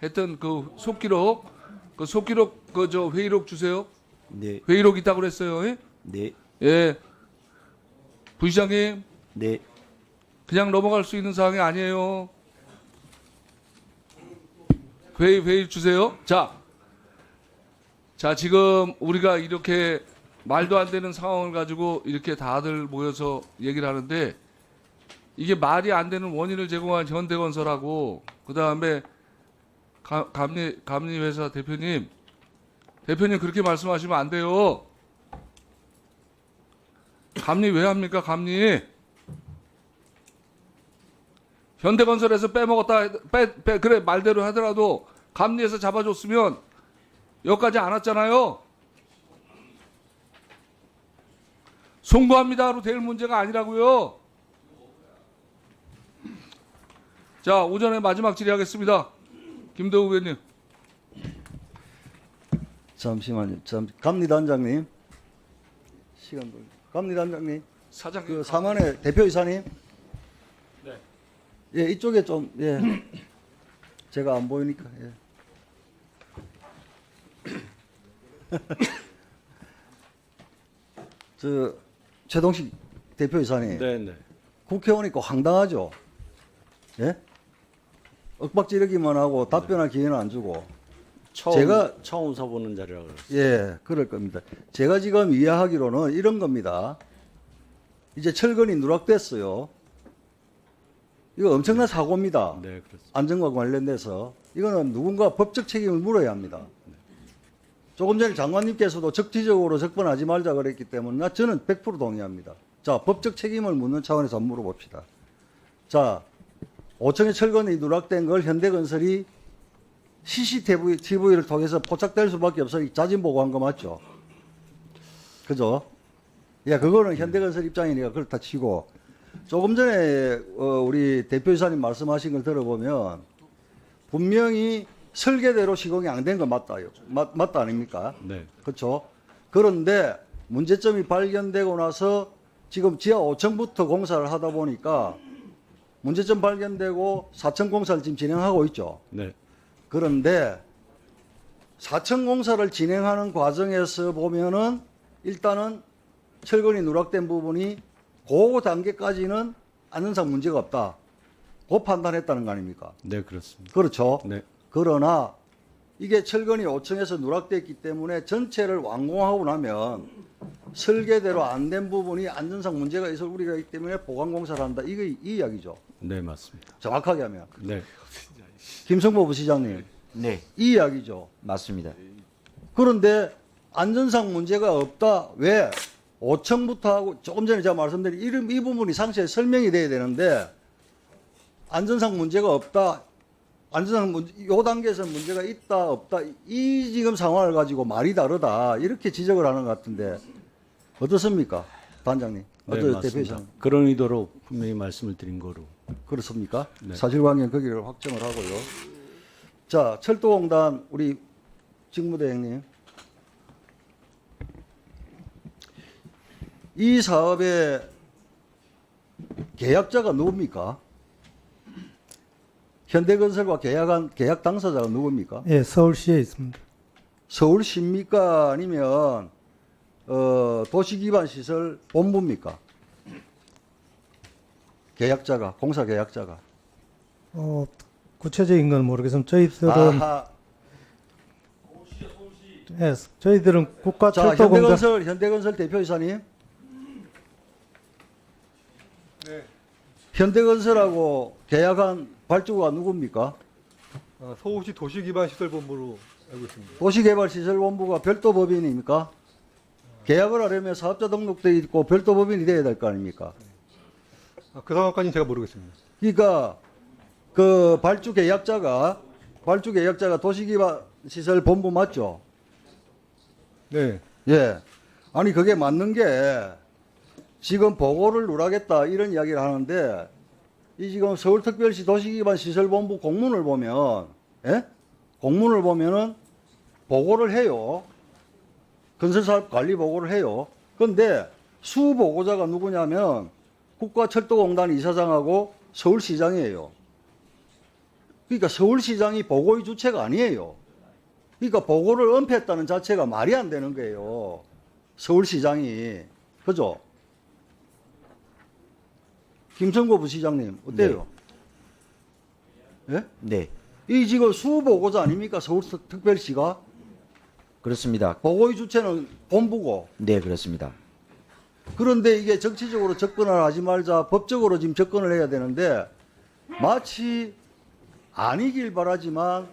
Speaker 5: 했던 그 속기록 회의록 주세요.
Speaker 8: 네.
Speaker 5: 회의록 있다고 그랬어요. 예?
Speaker 8: 네.
Speaker 5: 예. 부시장님.
Speaker 8: 네.
Speaker 5: 그냥 넘어갈 수 있는 사항이 아니에요. 회의 주세요. 자, 지금 우리가 이렇게 말도 안 되는 상황을 가지고 이렇게 다들 모여서 얘기를 하는데 이게 말이 안 되는 원인을 제공한 현대건설하고 그 다음에 감리회사 대표님 그렇게 말씀하시면 안 돼요. 감리 왜 합니까? 감리 현대건설에서 빼먹었다 그래 말대로 하더라도 감리에서 잡아줬으면 여기까지 안 왔잖아요. 송구합니다로 될 문제가 아니라고요. 자, 오전에 마지막 질의하겠습니다. 김대우 의원님.
Speaker 17: 잠시만요. 감리단장님. 시간 돌. 감리단장님.
Speaker 5: 사장.
Speaker 17: 그 사만의 대표이사님.
Speaker 16: 네.
Speaker 17: 예, 이쪽에 좀 예. 제가 안 보이니까. 예. 저 최동식 대표이사님.
Speaker 13: 네, 네.
Speaker 17: 국회의원이니까 황당하죠. 예? 윽박지르기만 하고 답변할 기회는 안 주고.
Speaker 13: 처음 서보는 자리라고 그랬어요.
Speaker 17: 예, 그럴 겁니다. 제가 지금 이해하기로는 이런 겁니다. 이제 철근이 누락됐어요. 이거 엄청난 사고입니다.
Speaker 13: 네, 그렇습니다.
Speaker 17: 안전과 관련돼서 이거는 누군가 법적 책임을 물어야 합니다. 조금 전에 장관님께서도 적티적으로 접근하지 말자 그랬기 때문에 저는 100% 동의합니다. 자, 법적 책임을 묻는 차원에서 한번 물어봅시다. 자, 5층의 철근이 누락된 걸 현대건설이 CCTV를 통해서 포착될 수밖에 없어 자진 보고한 거 맞죠? 그죠? 예, 그거는 현대건설 입장이니까 그렇다 치고 조금 전에 우리 대표이사님 말씀하신 걸 들어보면 분명히 설계대로 시공이 안 된 건 맞다요. 맞다 아닙니까?
Speaker 13: 네.
Speaker 17: 그렇죠? 그런데 문제점이 발견되고 나서 지금 지하 5층부터 공사를 하다 보니까 문제점 발견되고 4층 공사를 지금 진행하고 있죠.
Speaker 13: 네.
Speaker 17: 그런데 4층 공사를 진행하는 과정에서 보면은 일단은 철근이 누락된 부분이 그 단계까지는 안전상 문제가 없다. 그 판단했다는 거 아닙니까?
Speaker 13: 네, 그렇습니다.
Speaker 17: 그렇죠.
Speaker 13: 네.
Speaker 17: 그러나 이게 철근이 5층에서 누락됐기 때문에 전체를 완공하고 나면 설계대로 안 된 부분이 안전상 문제가 있을 우리가 있기 때문에 보강 공사를 한다. 이거 이 이야기죠.
Speaker 13: 네, 맞습니다.
Speaker 17: 정확하게 하면.
Speaker 13: 네.
Speaker 17: 김성보 부시장님.
Speaker 8: 네,
Speaker 17: 이 이야기죠.
Speaker 8: 맞습니다.
Speaker 17: 그런데 안전상 문제가 없다. 왜? 5층부터 하고 조금 전에 제가 말씀드린 이 부분이 상세히 설명이 돼야 되는데 안전상 문제가 없다. 안전상 문제, 요 단계에서 문제가 있다 없다. 이 지금 상황을 가지고 말이 다르다. 이렇게 지적을 하는 것 같은데 어떻습니까? 단장님.
Speaker 13: 네,
Speaker 17: 어떠세요?
Speaker 13: 맞습니다.
Speaker 17: 대표이사님.
Speaker 13: 그런 의도로 분명히 말씀을 드린 거로.
Speaker 17: 그렇습니까?
Speaker 13: 네.
Speaker 17: 사실관계 거기를 확정을 하고요. 자, 철도공단 우리 직무대행님. 이 사업의 계약자가 누굽니까? 현대건설과 계약 당사자가 누굽니까?
Speaker 7: 예, 서울시에 있습니다.
Speaker 17: 서울시입니까? 아니면 도시기반시설 본부입니까? 계약자가, 공사 계약자가.
Speaker 7: 구체적인 건 모르겠지만 저희들은
Speaker 17: 아하.
Speaker 7: 예, 저희들은
Speaker 17: 자,
Speaker 7: 국가철도공단
Speaker 17: 현대건설 대표이사님. 현대건설하고 계약한 발주가 누굽니까?
Speaker 18: 서울시 도시기반시설본부로 알고 있습니다.
Speaker 17: 도시개발시설본부가 별도 법인입니까? 계약을 하려면 사업자 등록돼 있고 별도 법인이 돼야 될 거 아닙니까?
Speaker 18: 그 상황까지는 제가 모르겠습니다.
Speaker 17: 그러니까 그 발주 계약자가 도시기반시설본부 맞죠?
Speaker 18: 네.
Speaker 17: 예. 아니 그게 맞는 게 지금 보고를 누락했다 이런 이야기를 하는데 이 지금 서울특별시 도시기반시설본부 공문을 보면 예? 공문을 보면은 보고를 해요. 건설사업 관리 보고를 해요. 그런데 수보고자가 누구냐면 국가철도공단 이사장하고 서울시장이에요. 그러니까 서울시장이 보고의 주체가 아니에요. 그러니까 보고를 은폐했다는 자체가 말이 안 되는 거예요. 서울시장이. 그죠? 김성고 부시장님 어때요? 예?
Speaker 8: 네,
Speaker 17: 이 지금 수보고자 아닙니까? 서울특별시가?
Speaker 8: 그렇습니다.
Speaker 17: 보고의 주체는 본부고.
Speaker 8: 네, 그렇습니다.
Speaker 17: 그런데 이게 정치적으로 접근을 하지 말자 법적으로 지금 접근을 해야 되는데 마치 아니길 바라지만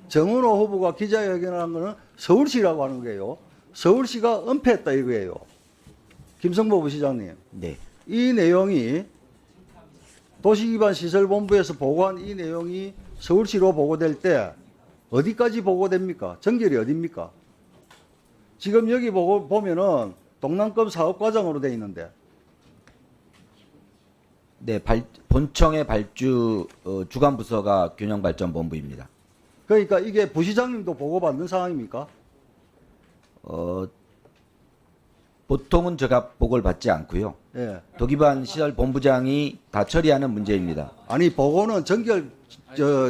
Speaker 17: 정은호 후보가 기자회견을 한 거는 서울시라고 하는 거예요. 서울시가 은폐했다 이거예요. 김성보 부시장님.
Speaker 8: 네,
Speaker 17: 이 내용이 도시기반시설본부에서 보고한 이 내용이 서울시로 보고될 때 어디까지 보고됩니까? 전결이 어디입니까? 지금 여기 보면은 동남권 사업과장으로 돼 있는데.
Speaker 8: 네, 본청의 발주 주관 부서가 균형발전본부입니다.
Speaker 17: 그러니까 이게 부시장님도 보고받는 상황입니까?
Speaker 8: 보통은 제가 보고를 받지 않고요.
Speaker 17: 예.
Speaker 8: 도기반 시설 본부장이 다 처리하는 문제입니다.
Speaker 17: 아니 보고는 전결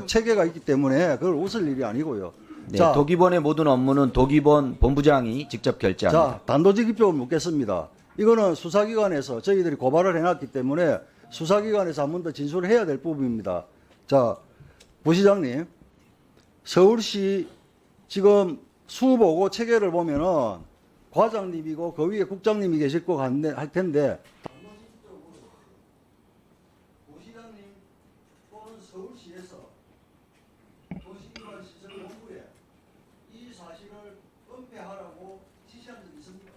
Speaker 17: 체계가 있기 때문에 그걸 웃을 일이 아니고요.
Speaker 8: 네,
Speaker 17: 자,
Speaker 8: 도기본의 모든 업무는 도기본 본부장이 직접 결제합니다.
Speaker 17: 자, 단도직입적으로 묻겠습니다. 이거는 수사기관에서 저희들이 고발을 해놨기 때문에 수사기관에서 한 번 더 진술을 해야 될 부분입니다. 자, 부시장님, 서울시 지금 수보고 체계를 보면은 과장님이고 그 위에 국장님이 계실 것 같네 할 텐데. 부시장님 또는 서울시에서 도시기반 시설본부에 이 사실을 은폐하라고 지시한 적 있습니까?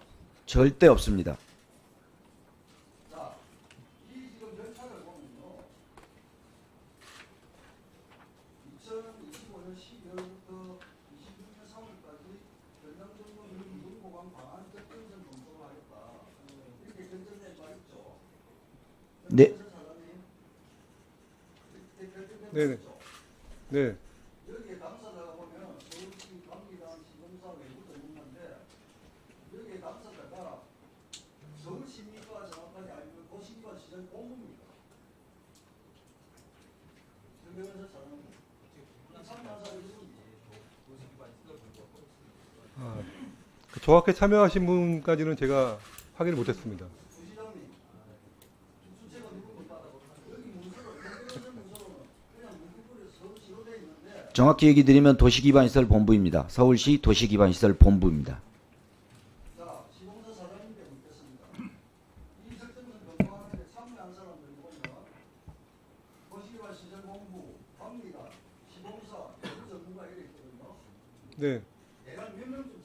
Speaker 8: 절대 없습니다.
Speaker 17: 자, 이 지금 절차를 보면요. 2025년 12월부터 26년 3월까지 전남정부 문보관 방안 접근선 검토를 하겠다. 이렇게 결정된 바 있죠.
Speaker 8: 네.
Speaker 18: 네네. 네.
Speaker 17: 여기에 당사자가 보면 서울시 관계당 시공사 외부 전문가인데 여기에 당사자가 서울시입니까 정확하게 아니면 도시기반 시설 본부입니까? 변호사 사장님,
Speaker 18: 그 정확히 참여하신 분까지는 제가 확인을 못했습니다.
Speaker 8: 정확히 얘기 드리면 도시기반시설 본부입니다. 서울시 도시기반시설 본부입니다.
Speaker 17: 자, 시공사 사장님께 묻겠습니다. 이 설정선 검토하는데 참여한 사람들 보면 도시기반 시설본부, 관리단, 시공사, 외부 전문가 이렇게 있거든요.
Speaker 18: 네.
Speaker 17: 대략 몇 명쯤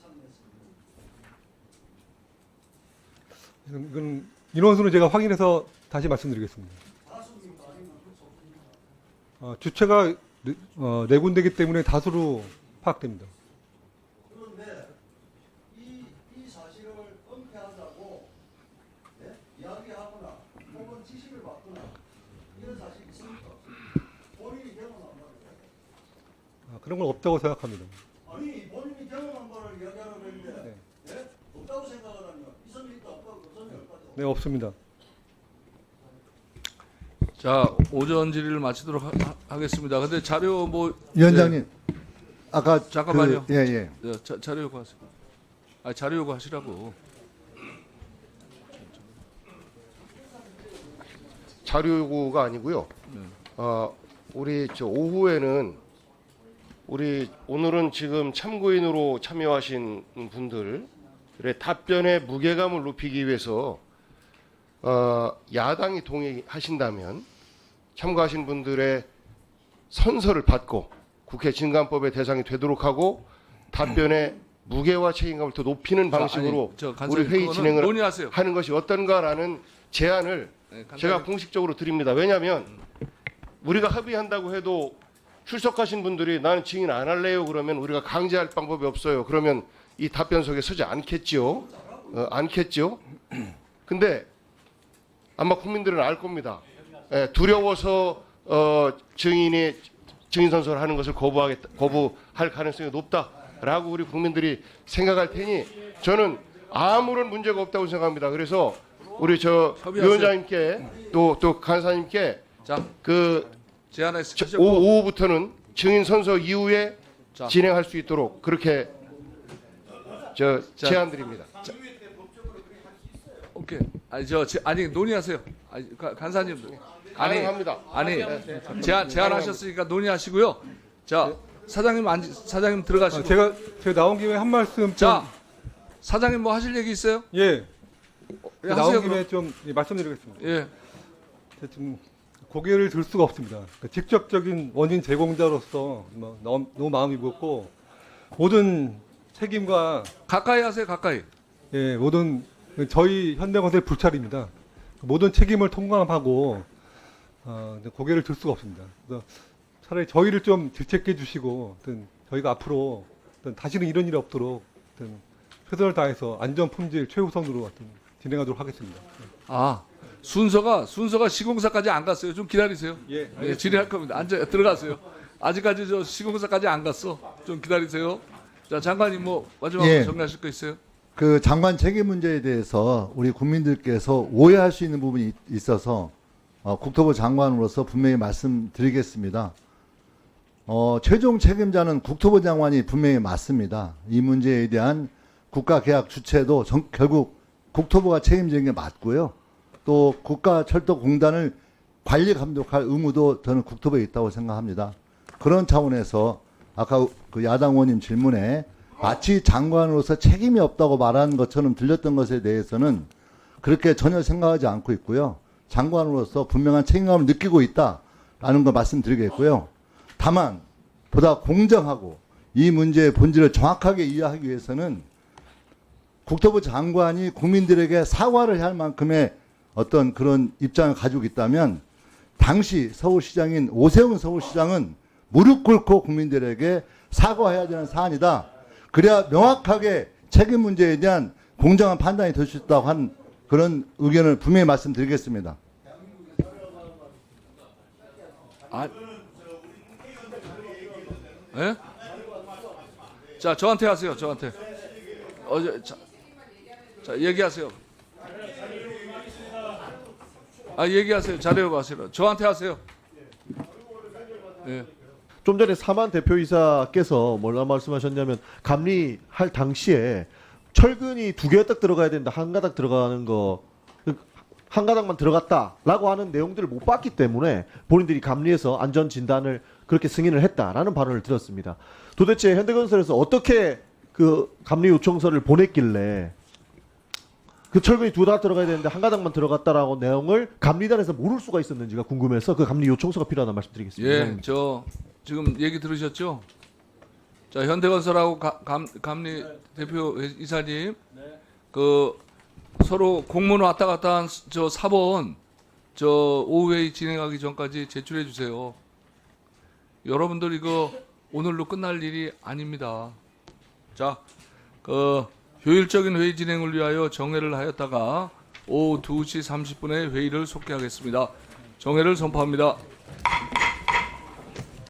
Speaker 17: 참여했습니다.
Speaker 18: 이건 인원수는 제가 확인해서 다시 말씀드리겠습니다.
Speaker 17: 다수입니까 아니면 소수입니까?
Speaker 18: 주체가 네 군데이기 때문에 다수로 파악됩니다.
Speaker 17: 그런데 이 사실을 은폐하자고 이야기하거나 혹은 지시를 받거나 이런 사실이 있습니까? 본인이 경험한 바를
Speaker 18: 그런 건 없다고 생각합니다.
Speaker 17: 아니 본인이 경험한 바를 이야기하라고 했는데 예? 없다고 생각하다면 있습니까? 없습니까?
Speaker 18: 네, 없습니다.
Speaker 5: 자, 오전 질의를 마치도록 하겠습니다. 근데 자료 뭐
Speaker 2: 위원장님, 아까
Speaker 5: 잠깐만요.
Speaker 2: 예.
Speaker 5: 자료 요구하세요. 자료 요구하시라고.
Speaker 19: 자료 요구가 아니고요. 우리 오후에는 오늘은 지금 참고인으로 참여하신 분들의 답변의 무게감을 높이기 위해서 야당이 동의하신다면 참가하신 분들의 선서를 받고 국회 진감법의 대상이 되도록 하고 답변의 무게와 책임감을 더 높이는 방식으로 우리 회의 진행을
Speaker 5: 논의하세요.
Speaker 19: 하는 것이 어떤가라는 제안을 제가 공식적으로 드립니다. 왜냐하면 우리가 합의한다고 해도 출석하신 분들이 나는 증인 안 할래요 그러면 우리가 강제할 방법이 없어요. 그러면 이 답변석에 서지 않겠죠. 않겠죠. 근데 아마 국민들은 알 겁니다. 두려워서 증인이 증인 선서를 하는 것을 거부할 가능성이 높다라고 우리 국민들이 생각할 테니 저는 아무런 문제가 없다고 생각합니다. 그래서 우리 위원장님께 또 간사님께 오후부터는 증인 선서 이후에 진행할 수 있도록 그렇게 제안드립니다.
Speaker 5: 오케이. 아니 논의하세요. 간사님.
Speaker 19: 가능합니다.
Speaker 5: 제안하셨으니까 논의하시고요. 자, 사장님 들어가시고.
Speaker 18: 제가 나온 김에 한 말씀.
Speaker 5: 자, 사장님 뭐 하실 얘기 있어요?
Speaker 18: 예. 나온
Speaker 5: 하세요,
Speaker 18: 김에 좀 말씀드리겠습니다.
Speaker 5: 예.
Speaker 18: 좀 고개를 들 수가 없습니다. 직접적인 원인 제공자로서 너무 마음이 무겁고 모든 책임과
Speaker 5: 가까이 하세요. 가까이.
Speaker 18: 예, 모든 저희 현대건설 불찰입니다. 모든 책임을 통감하고 근데 고개를 들 수가 없습니다. 그래서 차라리 저희를 좀 질책해 주시고 저희가 앞으로 다시는 이런 일이 없도록 최선을 다해서 안전 품질 최우선으로 진행하도록 하겠습니다.
Speaker 5: 아, 순서가 시공사까지 안 갔어요. 좀 기다리세요. 예, 진행할 겁니다. 들어가세요. 아직까지 저 시공사까지 안 갔어. 좀 기다리세요. 자, 장관님 뭐 마지막으로
Speaker 2: 예.
Speaker 5: 정리하실 거 있어요?
Speaker 2: 그 장관 책임 문제에 대해서 우리 국민들께서 오해할 수 있는 부분이 있어서 국토부 장관으로서 분명히 말씀드리겠습니다. 최종 책임자는 국토부 장관이 분명히 맞습니다. 이 문제에 대한 국가계약 주체도 결국 국토부가 책임지는 게 맞고요. 또 국가철도공단을 관리 감독할 의무도 저는 국토부에 있다고 생각합니다. 그런 차원에서 아까 그 야당 의원님 질문에 마치 장관으로서 책임이 없다고 말하는 것처럼 들렸던 것에 대해서는 그렇게 전혀 생각하지 않고 있고요. 장관으로서 분명한 책임감을 느끼고 있다라는 걸 말씀드리겠고요. 다만 보다 공정하고 이 문제의 본질을 정확하게 이해하기 위해서는 국토부 장관이 국민들에게 사과를 할 만큼의 어떤 그런 입장을 가지고 있다면 당시 서울시장인 오세훈 서울시장은 무릎 꿇고 국민들에게 사과해야 되는 사안이다. 그래야 명확하게 책임 문제에 대한 공정한 판단이 될 수 있다고 한 그런 의견을 분명히 말씀드리겠습니다.
Speaker 5: 예? 자, 저한테 하세요. 저한테. 자, 얘기하세요. 얘기하세요. 자료가 하세요. 저한테 하세요. 예.
Speaker 11: 좀 전에 사만 대표이사께서 뭐라 말씀하셨냐면 감리할 당시에 철근이 2개 딱 들어가야 된다. 한 가닥 들어가는 거 한 가닥만 들어갔다라고 하는 내용들을 못 봤기 때문에 본인들이 감리해서 안전 진단을 그렇게 승인을 했다라는 발언을 들었습니다. 도대체 현대건설에서 어떻게 그 감리 요청서를 보냈길래 그 철근이 2가닥 들어가야 되는데 한 가닥만 들어갔다라고 내용을 감리단에서 모를 수가 있었는지가 궁금해서 그 감리 요청서가 필요하다는 말씀드리겠습니다.
Speaker 5: 예, 지금 얘기 들으셨죠? 자, 현대건설하고 감리 대표 이사님, 서로 공문 왔다 갔다 한 저 사본 오후 회의 진행하기 전까지 제출해 주세요. 여러분들 이거 오늘로 끝날 일이 아닙니다. 자, 효율적인 회의 진행을 위하여 정회를 하였다가 오후 2시 30분에 회의를 속개하겠습니다. 정회를 선포합니다.